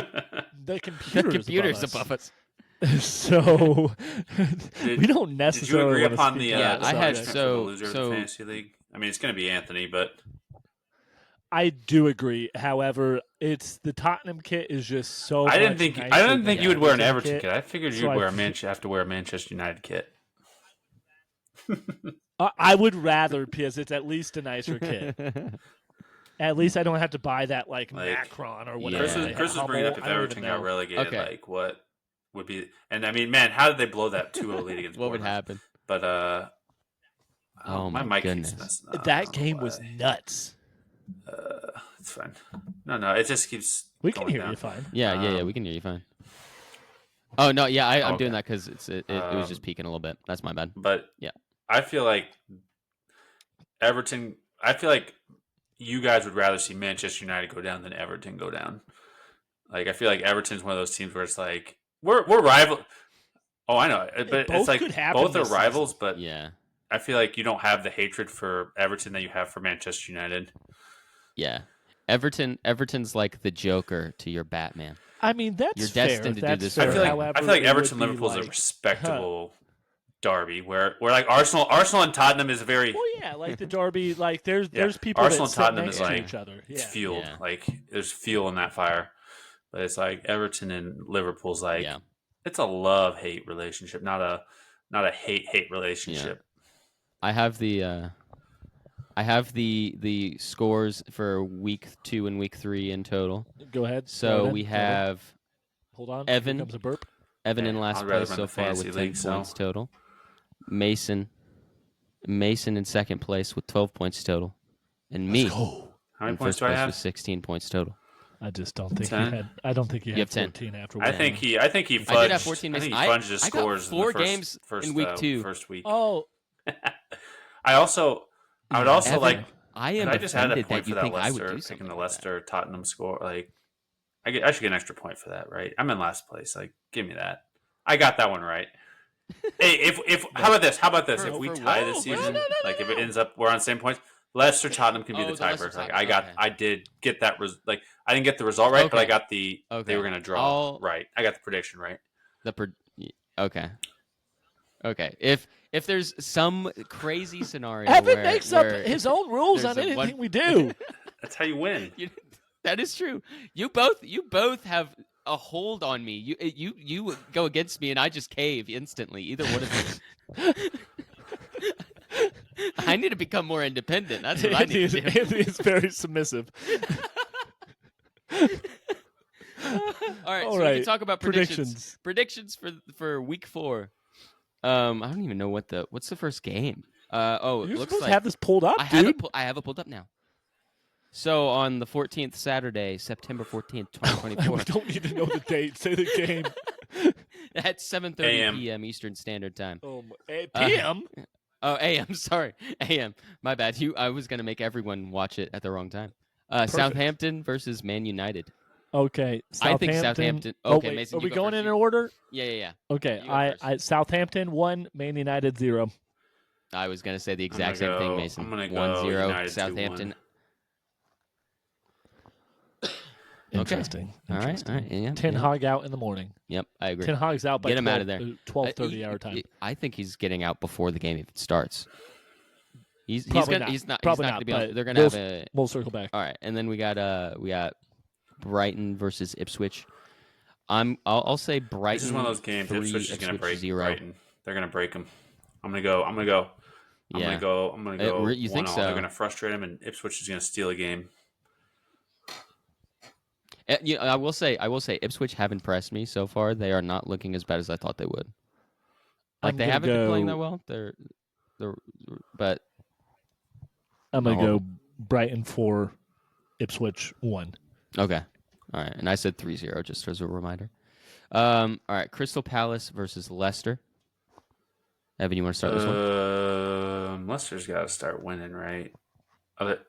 the computer's above us. So we don't Did you necessarily agree wanna upon speak the? on Yeah, it. I had punishment for so- the loser of so- the fantasy league. I mean, it's going to be Anthony, but I do agree. However, it's the Tottenham kit is just so. I didn't much think nicer you than would the wear an Everton kit. I figured So you'd I have to wear a Manchester United kit. I would rather because it's at least a nicer kit. At least I don't have to buy that like Macron or whatever. Yeah. they Chris was have. bringing up if I don't Everton even got know. relegated, Okay. like what would be? And I mean, man, how did they blow that 2-0 lead against? What would Bournemouth? happen? But Oh my my mic goodness. keeps messing up. I That don't know game was why. nuts. It's fine. No, it just keeps. We can going hear down. you fine. Yeah, we can hear you fine. Oh no, yeah, I'm Okay. doing that because it was just peaking a little bit. That's my bad. But Yeah. I feel like Everton. I feel like you guys would rather see Manchester United go down than Everton go down. Like I feel like Everton's one of those teams where it's like we're rival. Oh, I know, but both it's like could happen both are this rivals. But Yeah, I feel like you don't have the hatred for Everton that you have for Manchester United. yeah. Everton's like the Joker to your Batman. I mean, that's You're fair. destined to do That's this fair. I feel like However, I feel like it would Everton be Liverpool's a like- respectable derby where like Arsenal and Tottenham is very. Well, yeah, like the derby, like there's people Arsenal that and sit Tottenham next is to like each other. it's Yeah. fueled. Yeah. Like there's fuel in that fire. But it's like Everton and Liverpool's like Yeah. it's a love-hate relationship, not a hate relationship. I have the scores for week 2 and week 3 in total. Go ahead. So Go we ahead. have Hold on. Evan. Here comes a burp. Evan Yeah, in last I'd rather place run so the far fantasy with 10 league, so- points total. Mason in second place with 12 points total, and me Oh, How many in points first do I place have? with 16 points total. I just don't think 10? you had. I don't think you You had have 10. 14 after. I one. think he fudged. I did have 14 I think he Mason. fudged his I got scores in 4 the first, games first, in week 2. First week. Oh, I would also Evan, like. I am I just had a offended point that you for that think I would Leicester, do picking something the like that. Leicester Tottenham score. Like, I should get an extra point for that, right? I'm in last place. Like, give me that. I got that one right. Hey, if how about this? How about this? For- If we for tie what? this No, season, no, like if it ends up we're on the same points, Leicester Tottenham can be Oh, the the Leicester tiebreaker. Like Tottenham, okay. I did get that. Like I didn't get the result right, but I Okay. got the Okay. they were going to draw right. I got the prediction right. Okay. If there's some crazy scenario Evan where, makes up where his own rules there's on a anything one- we do. That's how you win. that is true. You both have a hold on me. You go against me and I just cave instantly. Either one of you. I need to become more independent. That's what I need to do. Anthony is very submissive. All right, All so we right, can talk about predictions. Predictions for week 4. I don't even know what's the first game. It You're looks supposed like to have this pulled up, I have dude. I have it pulled up now. So on the 14th Saturday, September 14th, 2024, We don't need to know the date. Say the game. at 7:30 AM. p.m. Eastern Standard Time. PM. Oh, AM. Sorry, AM. My bad. I was gonna make everyone watch it at the wrong time. Southampton versus Man United. Okay. I think Southampton. Oh, Okay, wait, Mason, are you we go going first. in order? Yeah. Okay. You go first. Southampton 1, Man United 0. I was gonna say the exact same thing, Mason. I'm gonna go 1-0 United Southampton. 2-1. Interesting. All right. Interesting. Yeah, Ten yeah. Hag out in the morning. Yep, I agree. Ten Hag's out by Get him out of there. 12:30 our time. I think he's getting out before the game even starts. He's Probably gonna not. He's not. Probably he's not not, gonna be on. but They're gonna have a. We'll circle back. All right, and then we got Brighton versus Ipswich. I'll say Brighton. This is one of those games. 3, Ipswich is going to break 0. Brighton. They're going to break them. I'm going to go. I'm going to go. You think 1-0. so? They're going to frustrate them, and Ipswich is going to steal a game. I will say Ipswich have impressed me so far. They are not looking as bad as I thought they would. Like they haven't been playing that well. But I'm gonna go Brighton 4, Ipswich 1. Okay. All right. And I said 3-0 just as a reminder. All right. Crystal Palace versus Leicester. Evan, you want to start this one? Leicester's got to start winning, right?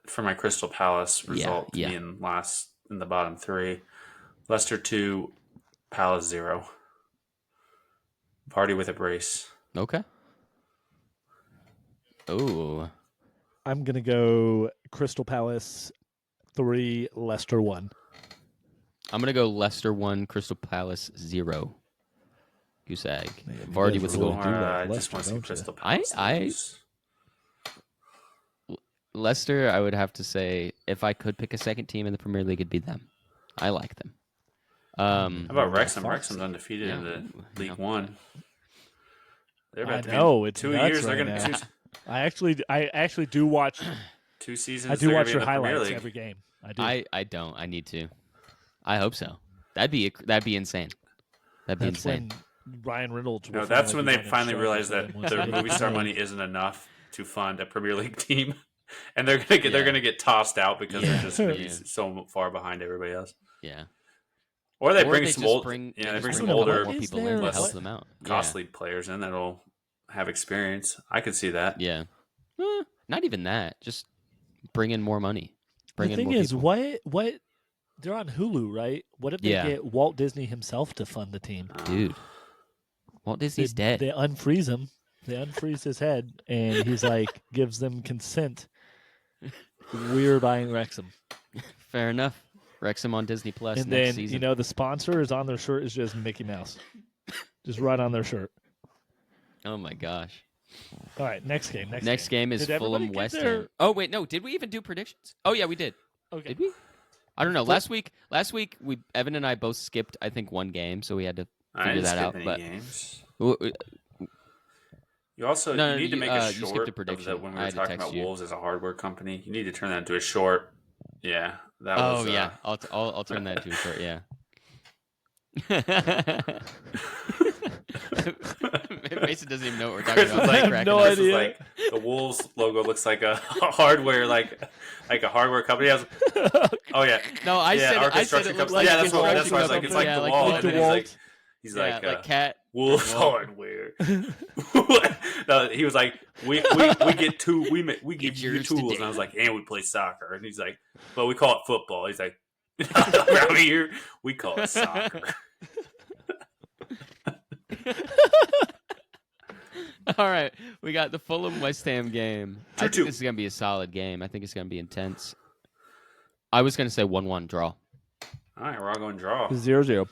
For my Crystal Palace result to be in the bottom 3. Leicester 2, Palace 0. Party with a brace. Okay. Oh. I'm gonna go Crystal Palace 3, Leicester 1. I'm gonna go Leicester 1, Crystal Palace 0. Goose egg. Vardy with the goal. I just want to see Crystal Palace. Leicester, I would have to say, if I could pick a second team in the Premier League, it'd be them. I like them. How about Wrexham? Wrexham's undefeated in the League One. They're about to be it's 2 nuts years. They're right going to I actually do watch 2 seasons. I do watch your the Premier highlights League. every game. I do. I don't. I need to. I hope so. That'd be insane. That'd be That's insane. when Ryan Reynolds. No, that's when they finally realize that their movie star money isn't enough to fund a Premier League team, and they're gonna get tossed out because they're just gonna be so far behind everybody else. Yeah. Or they bring they some just old, bring some more older, people in to less help them out. costly players in that'll have experience. I could see that. Yeah. Not even that. Just bring in more money. Bring the in thing more is, people. what they're on Hulu, right? What if they get Walt Disney himself to fund the team? Dude, Walt Disney's dead. They unfreeze him. They unfreeze his head, and he's like, gives them consent. We're buying Wrexham. Fair enough. Wrexham on Disney Plus And next then, season. the sponsor is on their shirt is just Mickey Mouse. Just right on their shirt. Oh, my gosh. All right, next game. Next game is Fulham West Ham. Oh, wait, no. Did we even do predictions? Oh, yeah, we did. Okay. Did we? I don't know. Last week, Evan and I both skipped, I think, one game, so we had to figure that out. But games. You also you need to make a you short skipped a of prediction. that when we I were had to talking text about you. Wolves as a hardware company. You need to turn that into a short. Yeah, that was. Oh yeah, I'll turn that into a short. Yeah. Mason doesn't even know what we're talking Chris about. was like, no Chris was idea. like, the Wolves logo looks like a hardware, like a hardware company. Oh yeah, No, I said it looks like that's why I was like, it's like yeah, the like wall, the and then DeWalt. he's yeah, like cat. Wolves Wall. hardware. No, he was like, we get we give you yours tools, today. and I was like, and we play soccer, and he's like, but we call it football. He's like, around here we call it soccer. All right, we got the Fulham West Ham game. I 2-2. think this is gonna be a solid game. I think it's gonna be intense. I was gonna say 1-1 draw. All right, we're all going draw. 0-0.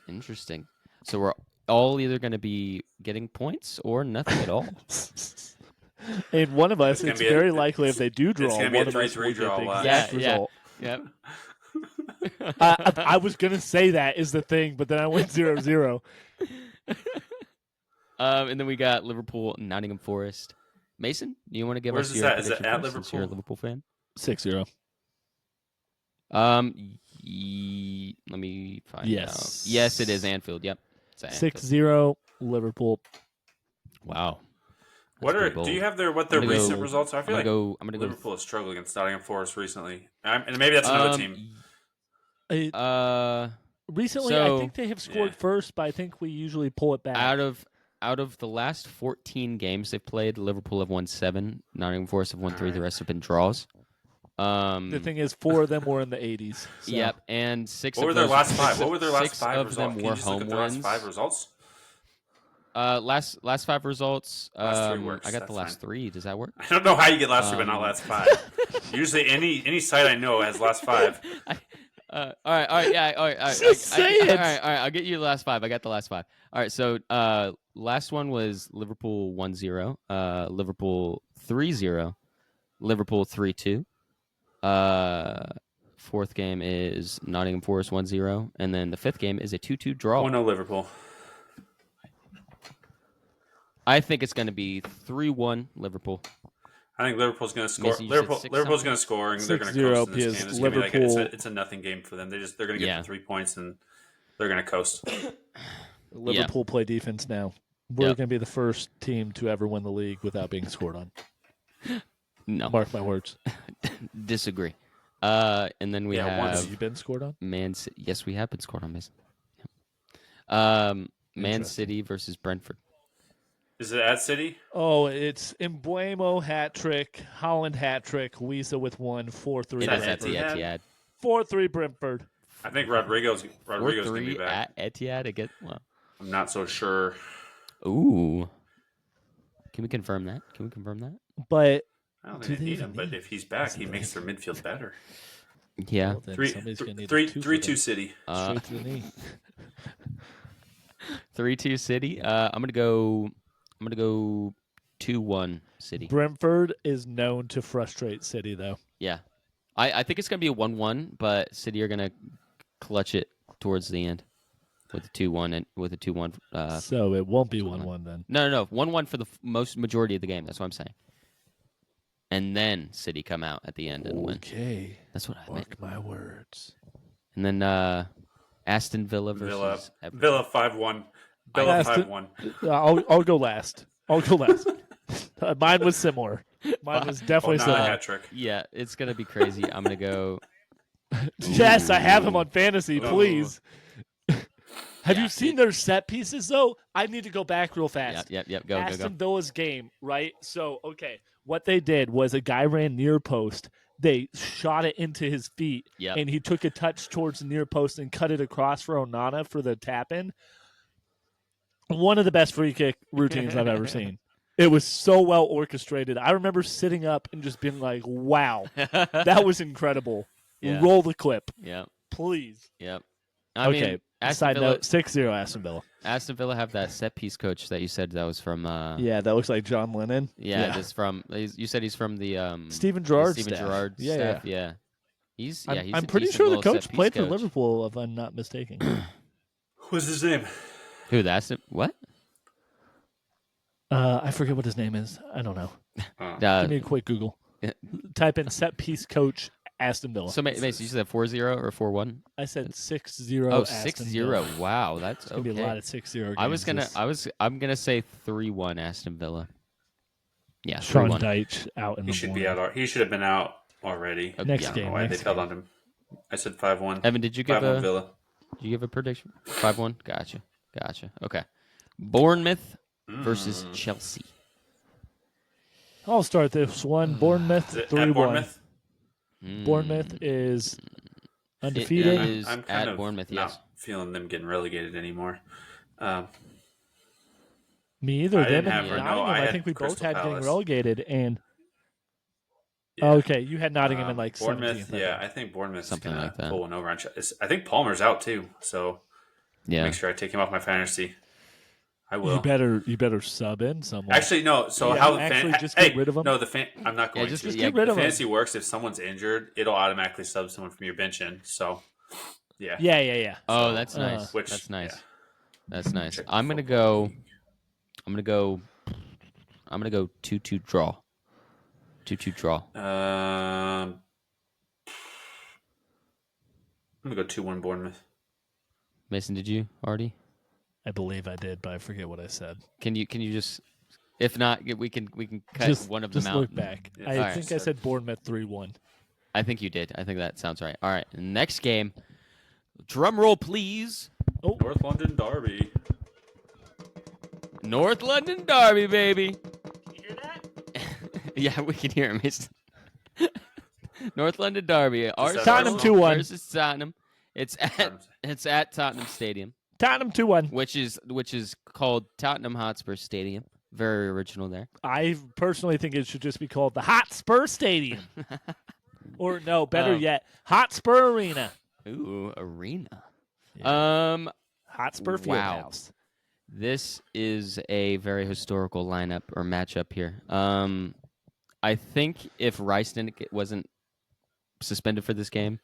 Interesting. So we're all either gonna be getting points or nothing at all. And one of us, It's gonna it's be very likely if they do draw, it's gonna be one a of us 3-3 will get draw, the wow. exact Yeah, result. Yep. I was gonna say that is the thing, but then I went 0-0. And then we got Liverpool, Nottingham Forest. Mason, do you want to give Where's us this your at? Is it prediction at first, since you're a Liverpool? Liverpool fan? 6-0. Let me find Yes. out. Yes, it is Anfield. Yep. It's at Anfield. 6-0 Liverpool. Wow. Do you have their recent results are? I feel like I'm gonna go. Liverpool has struggled against Nottingham Forest recently, and maybe that's another team. Recently, So- I think they have scored first, but I think we usually pull it back. Out of the last 14 games they've played, Liverpool have won 7. Nottingham Forest have won 3. The rest have been draws. The thing is, 4 of them were in the 80s. So. Yep, and 6. What of were their those- last 5? six- What were their last six 5 of results? them Can were you just look home at their last wins. 5 results? Last 5 results. Last 3 works, I got the that's last fine. 3. Does that work? I don't know how you get last 3, but not last 5. Usually, any site I know has last 5. All right, yeah, all right. Just say it. All right. I'll get you the last 5. I got the last 5. All right, so last one was Liverpool 1-0, Liverpool 3-0, Liverpool 3-2. Fourth game is Nottingham Forest 1-0, and then the fifth game is a 2-2 draw. 1-0 Liverpool. I think it's going to be 3-1 Liverpool. I think Liverpool's going to score. Mason, you said Liverpool's going to score, and they're going to 6-0 coast in this because game. It's going to be like Liverpool- it's a nothing game for them. They're going to get the 3 points, and they're going to coast. Liverpool play defense now. We're Yep. going to be the first team to ever win the league without being scored on. No, Mark my words. disagree. And then we Yeah, once Have have you been scored on? Man City. Yes, we have been scored on, Mason. Man Interesting. City versus Brentford. Is it at City? Oh, it's Embuemo hat trick, Haaland hat trick, Wiesa with 1, 4-3. It that is at the Etihad? Etihad. 4-3 Brentford. I think Rodrigo's going to be 4-3 back. at Etihad again. Wow. I'm not so sure. Ooh. Can we confirm that? But I don't Do think they they need even him, but need- if he's back, he makes their midfield better. Yeah. well, then 3 somebody's going to need 3 a 2 for 3-2 them. City. Straight to the knee. 3-2 City. I'm gonna go 2-1 City. Brentford is known to frustrate City, though. Yeah. I think it's gonna be a 1-1, but City are gonna clutch it towards the end with a 2-1 and with a 2-1. So it won't be 2-1. 1-1 then. No. 1-1 for the most majority of the game. That's what I'm saying. And then City come out at the end and win. Okay. That's what I meant. Mark my words. And then Aston Villa versus Everton. Villa 5-1. Villa Aston- 5-1. I'll go last. Mine was similar. Mine was definitely Not a similar. hat trick. Yeah, it's gonna be crazy. I'm gonna go. Yes, I have him on fantasy. Ooh. Please. Have Yeah, you seen their set pieces though? I need to go back real fast. Yep. Go. Aston Villa's game, right? So, okay, what they did was a guy ran near post. They shot it into his feet, Yep. and he took a touch towards the near post and cut it across for Onana for the tap in. One of the best free kick routines I've ever seen. It was so well orchestrated. I remember sitting up and just being like, "Wow, that was incredible." Yeah. Roll the clip, Yep. please. I Okay. mean, Aston Side Villa, note: 6-0 Aston Villa. Aston Villa have that set piece coach that you said that was from. Yeah, that looks like John Lennon. This from. You said he's from the Steven Gerrard's Steven staff. Gerrard Yeah, staff. yeah. Yeah. He's I'm a pretty decent sure the little coach set-piece played for coach. Liverpool, if I'm not mistaken. What's his name? Who? That's it. What? I forget what his name is. I don't know. Give me a quick Google. Type in set piece coach Aston Villa. So Mason, you said 4-0 or 4-1? I said 6-0. Oh, Aston 6-0. Villa. Wow, that's It's gonna okay. be a lot of 6-0 games. I'm gonna say 3-1 Aston Villa. Yeah, Sean 3-1. Deitch out in He the should morning. be out. He should have been out already. Next Yeah. I don't know game. why they Next held game. on to him. I said 5-1. Evan, did you give 5-1 a Villa. prediction? 5-1. Gotcha. Okay. Bournemouth versus Chelsea. I'll start this one. Bournemouth Is it 3-1. at Bournemouth? Bournemouth is It undefeated. is I'm at kind of Bournemouth. not Yes. feeling them getting relegated anymore. Me either. I Them didn't and have her. No, Nottingham. I I had think we both Crystal had getting Palace. relegated. And Yeah. okay, you had Nottingham in like Bournemouth. 17th. I Yeah, think. I think Bournemouth's Something gonna like that. pull one over on. I think Palmer's out too, so Yeah. make sure I take him off my fantasy. I will. You better sub in someone. Actually, no. So Yeah, how the actually, fan? just hey, get rid of 'em. No, I'm not going just to. get rid of 'em. The fantasy works if someone's injured, it'll automatically sub someone from your bench in. So, yeah. Yeah. Oh, So, that's nice. which- That's nice. yeah. That's nice. Check I'm the gonna football go. I'm gonna go 2-2 draw. 2-2 draw. I'm gonna go 2-1 Bournemouth. Mason, did you already? I believe I did, but I forget what I said. Can you just? If not, we can cut just one of them just out. look back. Yeah. I Alright. think I said Bournemouth 3-1. I think you did. I think that sounds right. All right. Next game. Drum roll, please. North London Derby. North London Derby, baby. Can you hear that? Yeah, we can hear him. North London Derby. that Tottenham 2-1. versus Tottenham. It's at Tottenham Stadium. Tottenham 2-1. which is called Tottenham Hotspur Stadium. Very original there. I personally think it should just be called the Hotspur Stadium. Or no, better yet, Hotspur Arena. Ooh, arena. Yeah. Hotspur Wow. Fieldhouse. This is a very historical lineup or matchup here. I think if Rice wasn't suspended for this game,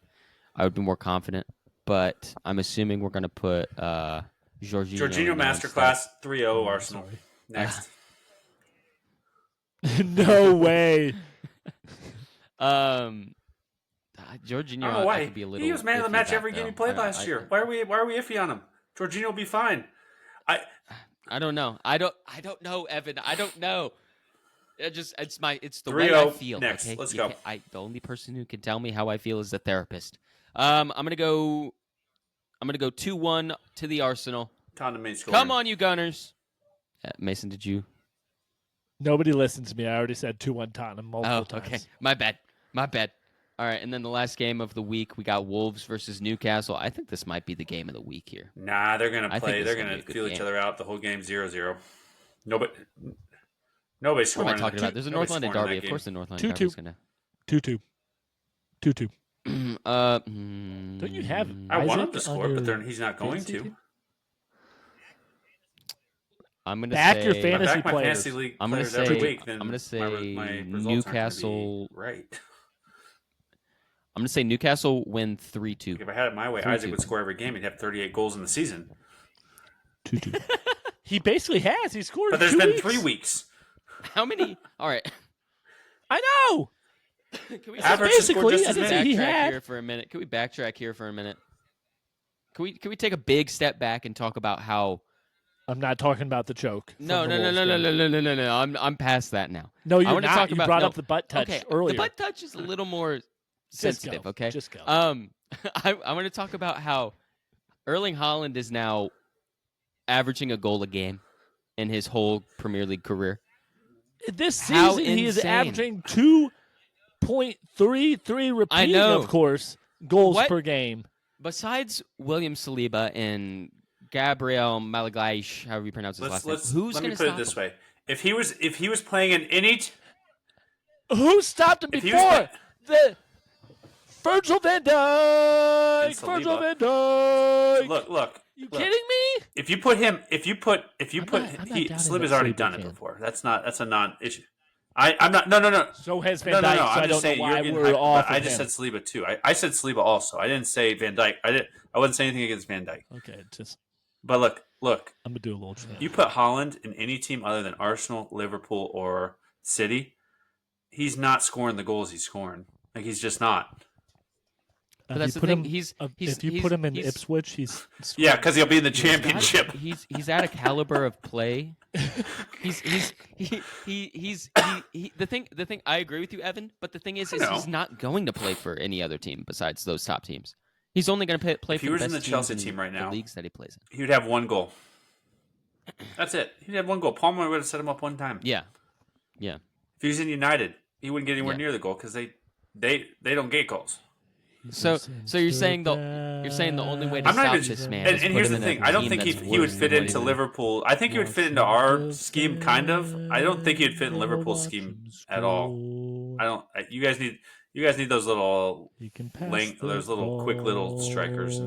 I would be more confident. But I'm assuming we're going to put Jorginho Jorginho in there Masterclass 3-0 Arsenal. Sorry. Next. No way. Jorginho, I don't know why. I could be a little He was man of the iffy match about, every game he though. played last year. Why are we iffy on him? Jorginho will be fine. I don't know. I don't know, Evan. I don't know. It's the 3-0 way I feel. next. Okay? Let's go. The only person who can tell me how I feel is the therapist. I'm gonna go 2-1 to the Arsenal. Tottenham main scorer. Come on, you Gunners. Mason, did you? Nobody listens to me. I already said 2-1 Tottenham multiple times. Okay. My bad. All right, and then the last game of the week, we got Wolves versus Newcastle. I think this might be the game of the week here. Nah, they're going to I think play. this They're is gonna going be to a feel good each game. other out the whole game 0-0. Nobody's What scoring. am I talking about? There's a North London scoring derby. that Of course, game. the North London 2-2. derby is gonna. 2-2. 2-2. Don't you have I want him Isaac to score, on but your he's not going fantasy to. team? I'm gonna Back say, your I fantasy back my players. fantasy league I'm gonna players every say- week. Then I'm gonna say my results aren't gonna be Newcastle- right. I'm gonna say Newcastle win 3-2. If I had it my way, 3-2. Isaac would score every game. He'd have 38 goals in the season. 2-2. He basically has. He scored But there's 2 been weeks. 3 weeks. How many? All right. I know. Can we Average has scored basically, just I as didn't many. say he backtrack had. here for a minute? Can we backtrack here for a minute? Can we take a big step back and talk about how? I'm not talking about the choke. No. from the Wolves game. I'm past that now. No, you're wanna not. talk You about- brought no. up the butt touch Okay, earlier. the butt touch is a little more Just sensitive. go. Okay, Just go. I want to talk about how Erling Haaland is now averaging a goal a game in his whole Premier League career. This How season, he is insane. averaging 2.33 repeating, I know. of course, goals What? per game. Besides William Saliba and Gabriel Magalhaes, however you pronounce his last name, who's Let going me to put stop it this him? way: if he was playing in any, Who stopped him If he before? was The Virgil van Dijk. And Saliba. Virgil van Dijk. look. You look. kidding me? If you put I'm not he doubting Saliba's that already Saliba done it can. before. That's a non-issue. I'm not. No. So has Van No. Dijk. So I'm I just don't saying know you're why getting we're hyped, off. but I of just him. said Saliba too. I said Saliba also. I didn't say Van Dijk. I wasn't saying anything against Van Dijk. Okay, just But look. I'm gonna do a little chant. You put Haaland in any team other than Arsenal, Liverpool, or City, he's not scoring the goals he's scoring. Like he's just not. But that's the thing. He's if you put him in he's- Ipswich, he's Yeah, because he'll be in the he's got- championship. He's at a caliber of play. He's the thing. I agree with you, Evan. But the thing is I know. he's not going to play for any other team besides those top teams. He's only going to play If for he was the in best the Chelsea teams in team right now, the leagues that he plays in. He would have 1 goal. That's it. He'd have 1 goal. Palmer would have set him up 1 time. Yeah. If he was in United, he wouldn't get anywhere Yeah. near the goal because they don't get goals. So you're saying the only way to I'm not stop even- this man And is put here's him the in a thing: I don't team think that's he would worse fit than what into he's in. Liverpool. I think he would fit into our scheme, kind of. I don't think he'd fit in Liverpool's scheme at all. I don't. You guys need those little those little quick little strikers.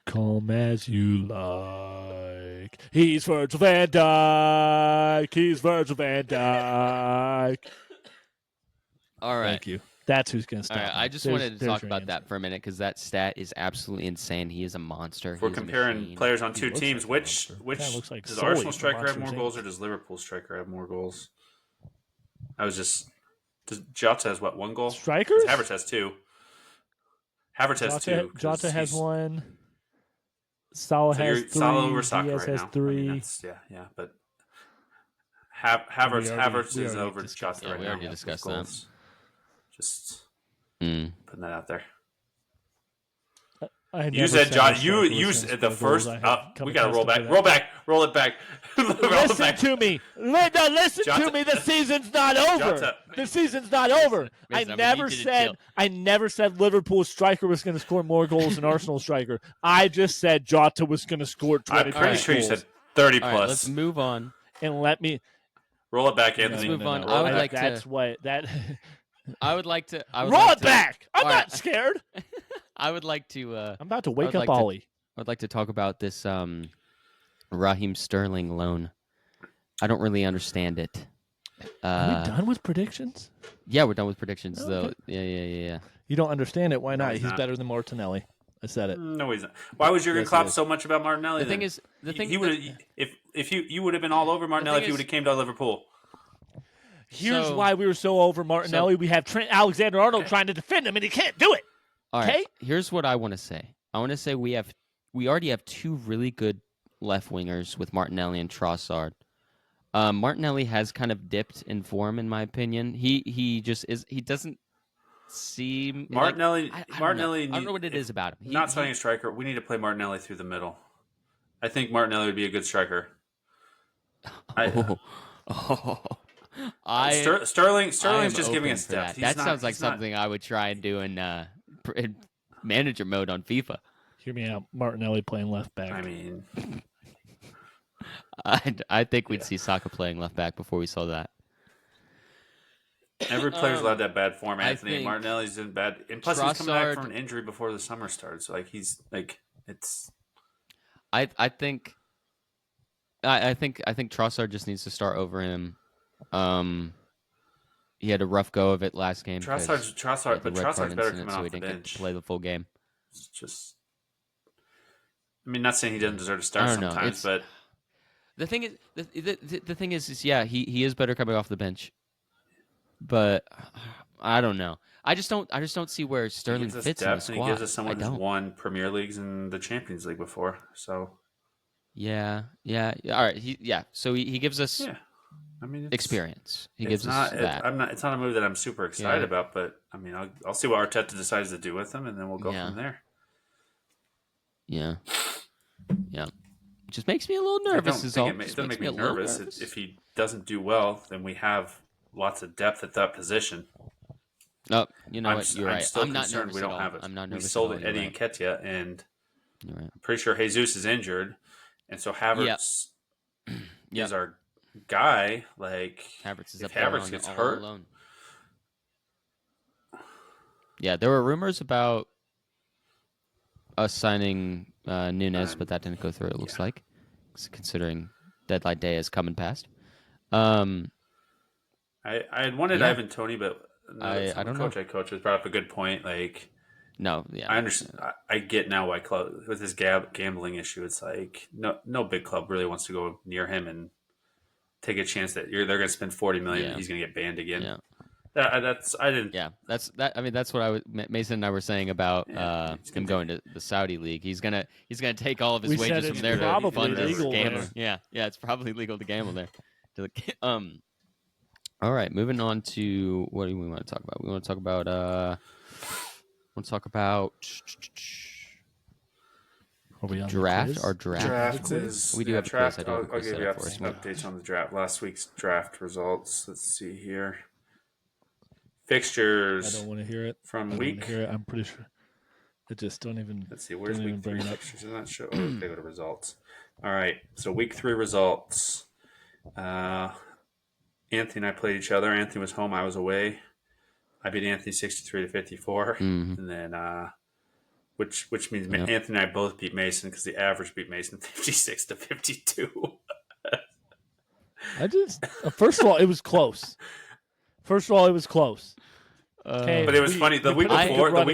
Calm as you like. He's Virgil van Dijk. He's Virgil van Dijk. All right. Thank you. That's who's going to All stop. right, him. I just There's- wanted to there's talk your about answer. that for a minute because that stat is absolutely insane. He is a monster. If we're He's a comparing machine. players on He 2 looks teams, like a which monster. Kinda looks like does Sully Arsenal from striker have Monsters, more Inc. goals or does Liverpool striker have more goals? Does Jota has 1 goal? Strikers? Havertz has 2. Havertz has 2. 'cause Jota has he's- 1. Salah So has you're 3. Salah over Saka Diaz right has now. 3. Yeah, but Havertz we is already over discussed Jota that. right We now. already with discussed that. goals. Just Mm. putting that out there. I You never said a Jota. striker was You gonna said score the goals. first. I have come We got to roll accustomed back. to Roll that. back. Roll it back. Listen to me. Listen to me. The season's not over. The season's not over. I never said Liverpool's striker was going to score more goals than Arsenal's striker. I just said Jota was going to score 20 I'm pretty sure you said 30 plus. Right, let's move on. And let me roll it back, Anthony. Let's move on. I would like I would like to roll it back. I'm not scared. I would like to. I'm about to wake up Ollie. I would like to talk about this Raheem Sterling loan. I don't really understand it. Are we done with predictions? Yeah, we're done with predictions, Okay. though. Yeah. You don't understand it. Why not? he's He's not. better than Martinelli. I said it. No, he's not. Why was Jurgen Klopp so much about Martinelli? The thing is, he would if you would have been all over Martinelli if you would have came to Liverpool. Here's why we were so over Martinelli. We have Trent Alexander-Arnold trying to defend him, and he can't do it. All right. Here's what I want to say. I want to say we already have two really good left wingers with Martinelli and Trossard. Martinelli has kind of dipped in form, in my opinion. He just is. He doesn't seem Martinelli. Martinelli. I don't know what it is about him. Not signing a striker. We need to play Martinelli through the middle. I think Martinelli would be a good striker. Sterling's just giving us depth. That sounds like something I would try and do in manager mode on FIFA. Hear me out. Martinelli playing left back. I mean, I think we'd see Saka playing left back before we saw that. every player's allowed to have bad form. Anthony Martinelli's in bad, and plus he's coming back from an injury before the summer starts. Like he's like it's. I think Trossard just needs to start over him. He had a rough go of it last game. Trossard's better coming so off he the didn't get bench. to play the full game. It's just, I mean, not saying he doesn't deserve to start sometimes, but the thing is, the thing is, yeah, he is better coming off the bench, but I don't know. I just don't see where Sterling fits in the squad. And he gives us someone who's won Premier Leagues and the Champions League before, so yeah. All right, so he gives us. Yeah. I mean, experience. He gives us that. It's not a move that I'm super excited about, but I mean, I'll see what Arteta decides to do with him, and then we'll go from there. Yeah. It just makes me a little nervous. It doesn't make me nervous. If he doesn't do well, then we have lots of depth at that position. Oh, you know what? You're right. Still I'm not concerned nervous we don't at all. have it. I'm not nervous. We sold it, at all. Eddie Nketiah, and you're right. I'm pretty sure Jesus is injured, and so Havertz is our guy. Like Havertz is if up there Havertz gets hurt. Alone. Yeah, there were rumors about us signing Nunes, but that didn't go through. It looks like, considering deadline day is coming past. I had wanted Ivan Toney, but I don't know. I coach brought up a good point. Like, no, yeah, I understand. I get now why club with his gambling issue. It's like no big club really wants to go near him and take a chance that they're going to spend $40 million and he's going to get banned again. Yeah. That's what I was. Mason and I were saying about him going to the Saudi league. He's gonna take all of his wages from there to fund his gambling. Yeah, it's probably legal to gamble there. All right, moving on to what do we want to talk about? We want to talk about. Are we on draft? Our draft. Draft is. We do have a quiz. I'll give you updates on the draft. Last week's draft results. Let's see here. Fixtures. I don't want to hear it. From week. I'm pretty sure. It just don't even. Let's see. Where's week 3 fixtures? Does not show. Oh, they go to results. All right. So week 3 results. Anthony and I played each other. Anthony was home. I was away. I beat Anthony 63-54, and then which means Anthony and I both beat Mason because the average beat Mason 56-52. First of all, it was close. Okay, but it was funny. The week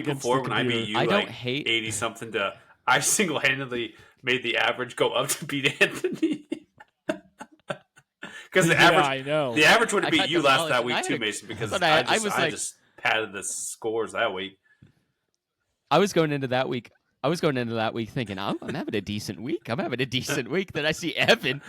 before when I beat you, I like 80 something to, I single-handedly made the average go up to beat Anthony. Because the average would have beat you that week too, Mason. Because I just padded the scores that week. I was going into that week thinking, I'm having a decent week. Then I see Evan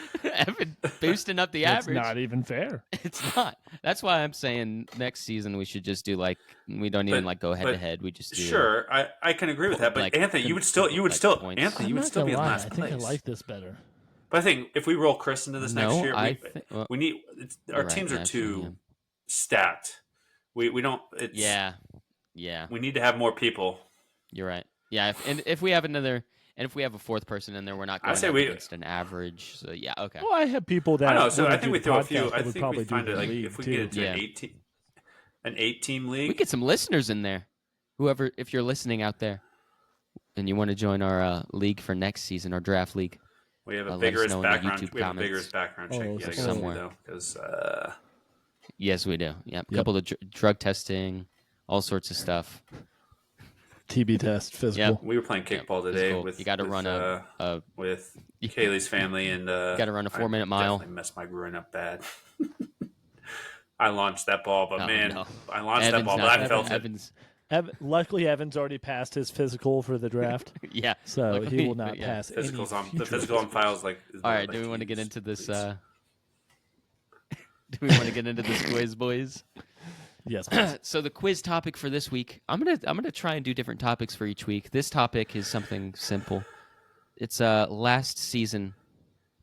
boosting up the average. It's not even fair. It's not. That's why I'm saying next season we should just do we don't even go head to head. We just do. Sure, I can agree with that. But Anthony, you would still be in last place. I think I like this better. But I think if we roll Chris into this next year, well, we need our teams are too stacked. We don't. It's yeah. We need to have more people. You're right. Yeah, if we have a fourth person in there, we're not going up against an average. So yeah, okay. Well, I have people that I know. So I think we throw a few. I think we find it like if we get into an 8-team league, we get some listeners in there. If you're listening out there, and you want to join our league for next season, our draft league, we have a vigorous background. We have a vigorous background check. Oh, somewhere though, because yes, we do. Yep. A couple of drug testing, all sorts of stuff. TB test, physical. Yep. We were playing kickball today with you got to run with Kaylee's family, and got to run a 4-minute mile. Definitely messed my groin up bad. I launched that ball, but I launched that ball, but I felt it. Luckily, Evan's already passed his physical for the draft. Yeah, so he will not pass. The physical on files like. All right, do we want to get into this? Do we want to get into this quiz, boys? Yes. So the quiz topic for this week, I'm gonna try and do different topics for each week. This topic is something simple. It's last season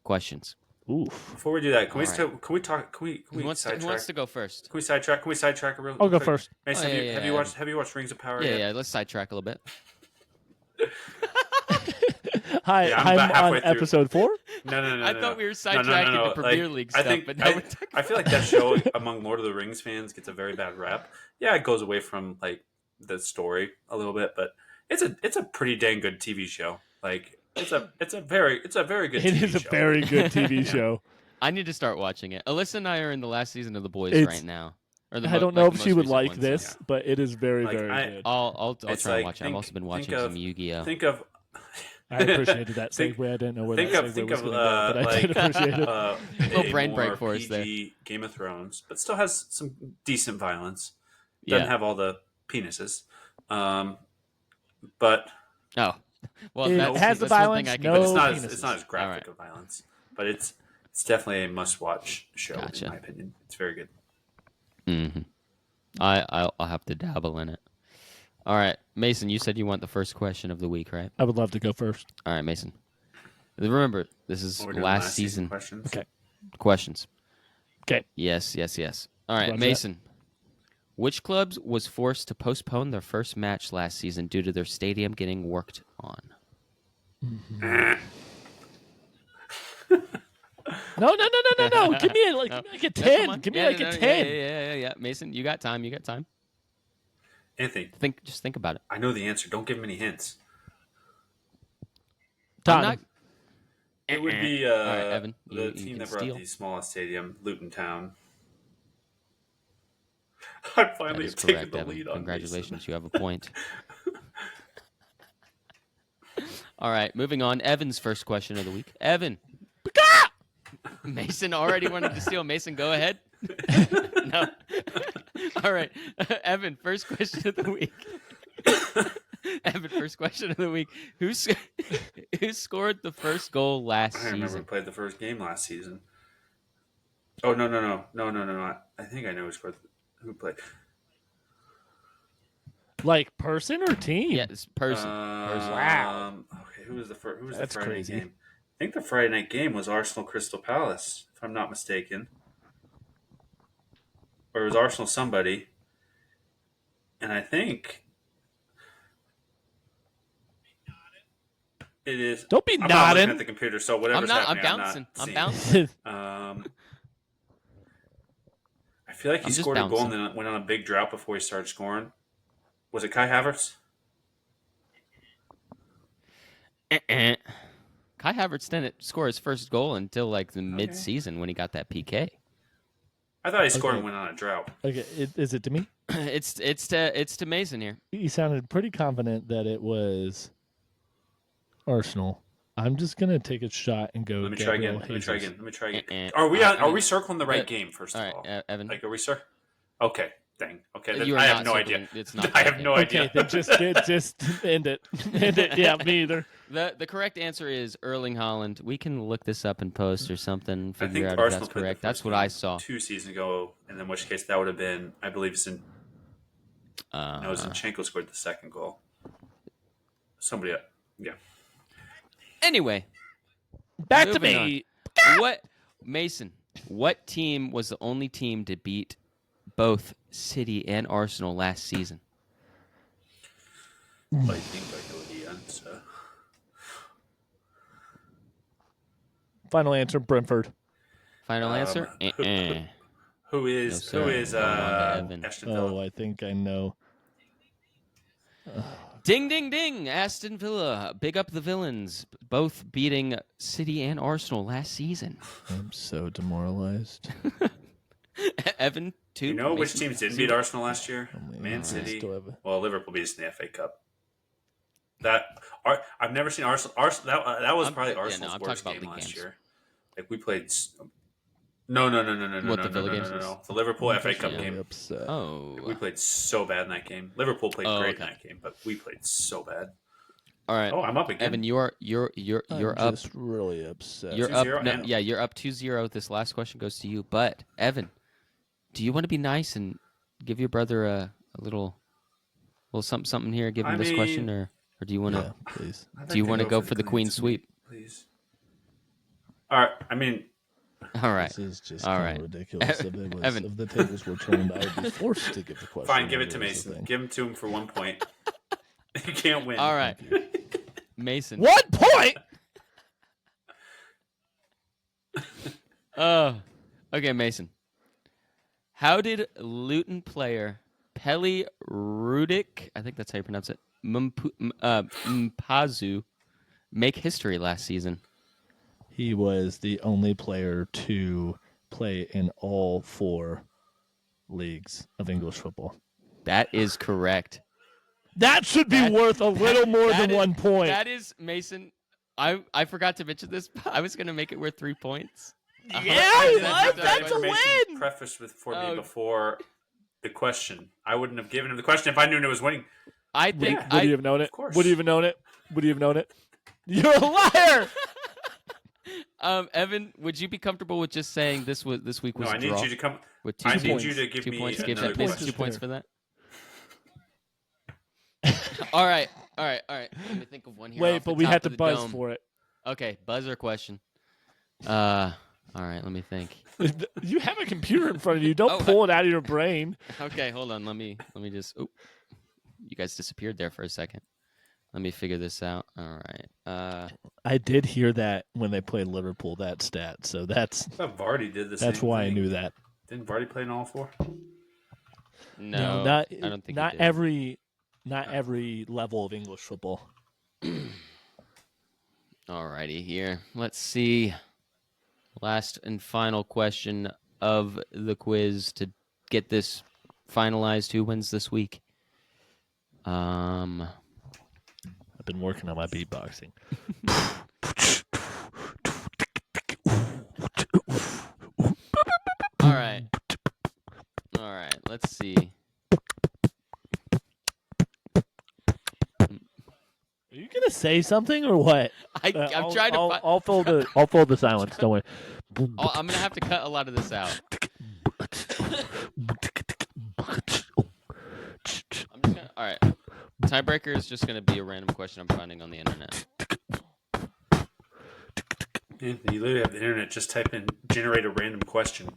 questions. Oof. Before we do that, can we sidetrack? Who wants to go first? Can we sidetrack a real? I'll go first. Mason, have you watched Rings of Power yet? Yeah. Let's sidetrack a little bit. Hi, I'm on episode 4. No. I thought we were sidetracking the Premier League stuff, but now I feel like that show among Lord of the Rings fans gets a very bad rap. Yeah, it goes away from like the story a little bit, but it's a pretty dang good TV show. Like it's a very good. It is a very good TV show. I need to start watching it. Alyssa and I are in the last season of The Boys right now. I don't know if she would like this, but it is very good. I'll try and watch it. I've also been watching some Yu-Gi-Oh. I appreciated that segue. I didn't know where that segue was going to go, but I did appreciate it. A little brain break for us there. Game of Thrones, but still has some decent violence. Doesn't have all the penises. But well, it has the violence. But it's not as graphic of violence. But it's definitely a must-watch show in my opinion. It's very good. Mm-hmm. I'll have to dabble in it. All right, Mason, you said you want the first question of the week, right? I would love to go first. All right, Mason. Remember, this is last season questions. Okay. Questions. Okay. Yes. All right, Mason. Which clubs was forced to postpone their first match last season due to their stadium getting worked on? Mm-hmm. No. Give me like a 10. Give me like a 10. Yeah. Mason, you got time. Anthony, just think about it. I know the answer. Don't give him any hints. It would be right, Evan, the team that brought the smallest stadium, Luton Town. I finally have taken the lead on Congratulations, Mason. You have a point. All right, moving on. Evan's first question of the week. Evan. Mason already wanted to steal. Mason, go ahead. No. All right. Evan, first question of the week. Who scored the first goal last season? I remember we played the first game last season. Oh, no. I think I know who played. Like person or team? Yeah, it's person. Wow. Okay, who was the first? Who was That's the Friday crazy. night game? I think the Friday night game was Arsenal Crystal Palace, if I'm not mistaken. Or it was Arsenal somebody. And I think it is. Don't be I'm nodding. not looking at the computer, so whatever's happening, I'm bouncing. I feel like he scored a goal and then went on a big drought before he started scoring. Was it Kai Havertz? Kai Havertz didn't score his first goal until like the mid-season when he got that PK. I thought he scored and went on a drought. Okay, is it to me? It's to Mason here. You sounded pretty confident that it was Arsenal. I'm just gonna take a shot and go. Let me try again. Are we circling the right game first of all? Evan. Like, are we Okay. Dang. Okay. Then You are I not have no idea. It's not. I have no idea. Okay, then just end it. End it. Yeah, me either. The correct answer is Erling Haaland. We can look this up in post or something. I think Figure out Arsenal if that's correct. That's what I saw 2 seasons ago, and in which case that would have been, I believe, Zinchenko scored the second goal. Somebody, yeah. Anyway, Back to Moving me. What, Mason? What team was the only team to beat both City and Arsenal last season? I think I know the answer. Final answer, Brentford. Final answer? Who is No, sir. Going on to Evan. Aston Villa? Oh, I think I know. Ding, ding, ding! Aston Villa. Big up the villains. Both beating City and Arsenal last season. I'm so demoralized. Evan, too. You know which Mason, teams didn't 0. beat Arsenal last year? Man Right. City. Still have a- Well, Liverpool beat us in the FA Cup. I've never seen Arsenal. That was probably Arsenal's I'm worst talking about game league last games. year. Like we played. No. What, the Villa games? The Liverpool FA Cup really game. upset. Oh. We played so bad in that game. Liverpool played great in that game, but we played so bad. All right. Oh, I'm up again. Evan, you're I'm up. just really upset. You're up. 2-0 No, and- yeah, you're up 2-0. This last question goes to you. But Evan, do you want to be nice and give your brother a little something here? Give him this question, or do you want to? Yeah, please. Do you want to go for the queen sweep? Please. All right. I mean, All right. This is just All kind right. of ridiculous. Evan. If the tables were turned, I would be forced to give the question. fine. Give it to whatever is the Mason. thing. Give him to him for 1 point. You can't win. All right. Mason. 1 point. Okay, Mason. How did Luton player Peli Rudik, I think that's how you pronounce it, Mpazu, make history last season? He was the only player to play in all 4 leagues of English football. That is correct. That should be worth a little more than is- 1 point. That is, Mason, I forgot to mention this, but I was going to make it worth 3 points. what? That's a Mason win. prefaced with for Oh. me before the question. I wouldn't have given him the question if I knew it was winning. I think Yeah. Would you have known it? Of course. Would you have known it? Would you have known it? You're a liar. Evan, would you be comfortable with just saying this week was No, a I need draw? you to come. With I two need points. you to give 2 me points. Give another that Mason question. 2 points for that. All right. Let me think of one here. Wait, off the but we top had to of the buzz dome. for it. Okay, buzzer question. All right, let me think. You have a computer in front of you. Don't Oh, pull it out of your brain. Okay, hold on. Let me just. Oop, you guys disappeared there for a second. Let me figure this out. All right. I did hear that when they played Liverpool, that stat. So that's I thought Vardy did the same. that's why I thing. knew that. Didn't Vardy play in all 4? No, not I don't think not he did. every level of English football. Alrighty, here. Let's see. Last and final question of the quiz to get this finalized. Who wins this week? I've been working on my beatboxing. All right. Let's see. Are you gonna say something or what? I'm trying to. I'll fold the silence. Don't worry. I'm gonna have to cut a lot of this out. All right. Tiebreaker is just gonna be a random question I'm finding on the internet. Yeah, you literally have the internet. Just type in generate a random question.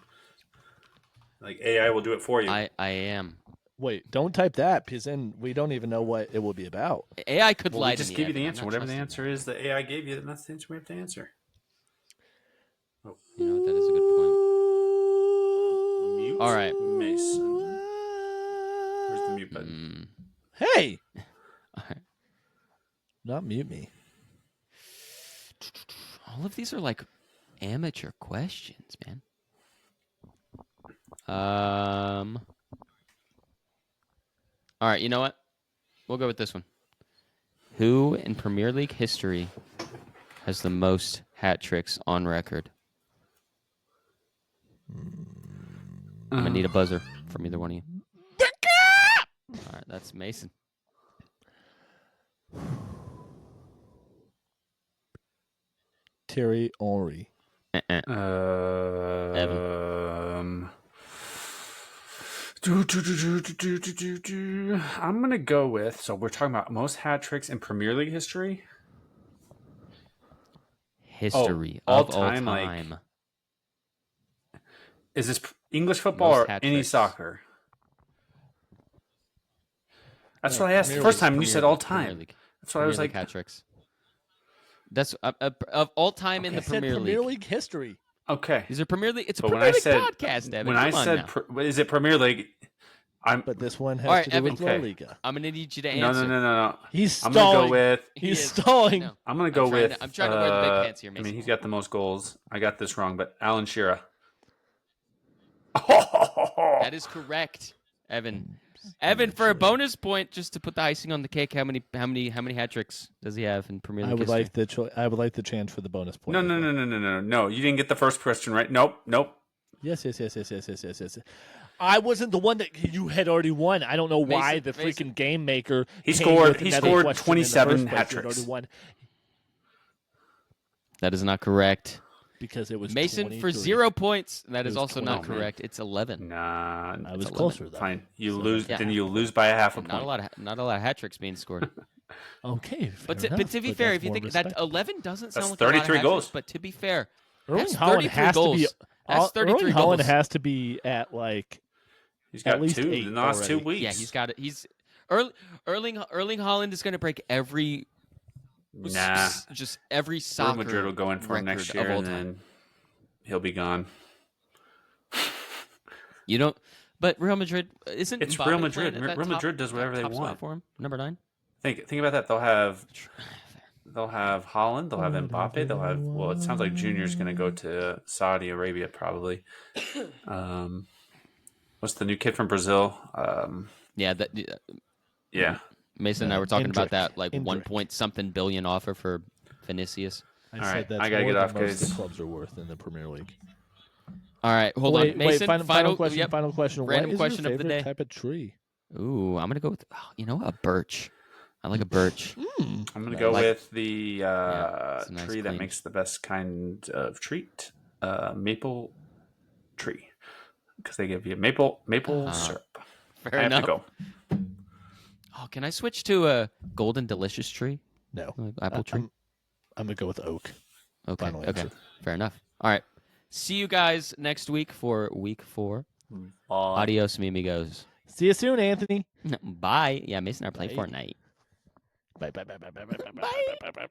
Like AI will do it for you. I am. Wait, don't type that because then we don't even know what it will be about. AI could Well, lie we to just me. give you the Evan. I'm answer. not Whatever the trusting answer is that AI gave you, that's the answer we have to answer. that. You know what? That is a good point. Mute All right. Mason. Where's the mute button? Hey, All right. not mute me. All of these are like amateur questions, man. All right, you know what? We'll go with this one. Who in Premier League history has the most hat tricks on record? I'm gonna need a buzzer from either one of you. All right, that's Mason. Thierry Henry. Evan. I'm gonna go with. So we're talking about most hat tricks in Premier League history. history all of all time, like- time. Is this English football Most or hat any tricks. soccer? That's No, what I asked the Premier first League, time, and you said Premier all League, Premier time. League. That's what I was Premier League like. hat tricks. That's of all time in I the said Premier League. history. Okay, These are Premier League. It's a but when Premier I League said podcast, Evan. when Come I on said now. is it Premier League? But this one has All right, to do Evan. with La Okay. Liga. I'm gonna need you to No, answer. no. He's I'm stalling. gonna go with. He He's is. stalling. I know. I'm gonna go with. I'm trying to wear the big pants here, I Mason. mean, he's got the most goals. I got this wrong, but Alan Shearer. That is correct, Evan. Evan, for a bonus point, just to put the icing on the cake, how many hat tricks does he have in Premier League I would history? like I would like the chance for the bonus point. No. You didn't get the first question right. Nope. Yes. I wasn't the one that you had already won. I don't know why the Mason. freaking game maker. He came scored- with he another scored question in the 27 first place. hat You had tricks. already won That is not correct. because it was Mason 23. for 0 points. That It is was also 20. not correct. It's 11. Nah. I was 11. closer though. Fine. You So lose. yeah. Then you lose by a half a Not point. a lot of hat tricks being scored. Okay, But fair to enough, be but fair, that's if you more think that respectable. 11 doesn't That's sound like a lot of 33 hat goals. tricks, but to be fair, Erling that's Haaland 33 has goals. to be. That's 33 Erling goals. Haaland has to be at like He's got at least 2 8 in the last 2 already. weeks. Yeah, he's got it. He's Erling Haaland is going to break every Nah. just every Real soccer Madrid will go in for him record next of year, all and time. then he'll be gone. You don't. But Real Madrid isn't. It's Mbappe Real Madrid. playing at that Real top- Madrid does whatever they top spot want. for him. Number 9. Think about that. They'll have Haaland. They'll have Mbappe. They'll have. Well, it sounds like Junior's going to go to Saudi Arabia probably. What's the new kid from Brazil? Yeah, that. Yeah. Mason and I were talking about Indrick. that, like Indrick. 1 point something billion offer for Vinicius. I All said right, that's I gotta more get than off, most guys. the clubs are worth in the Premier League. All right, hold wait, on, Mason. Wait, final question. Yep. Final question. Random what is question your of the favorite day. type of tree? Ooh, I'm gonna go with a birch. I like a birch. I'm going to go Like- with the it's a nice tree that clean. makes the best kind of treat. Maple tree, because they give you maple syrup. Fair I have enough. to go. Oh, can I switch to a golden delicious tree? No, Like apple tree? I'm gonna go with oak. Okay. final Okay. answer. Fair enough. All right. See you guys next week for week 4. Bye. Adios, mi amigos. See you soon, Anthony. Bye. Yeah, Mason and I are playing Bye. Fortnite. Bye.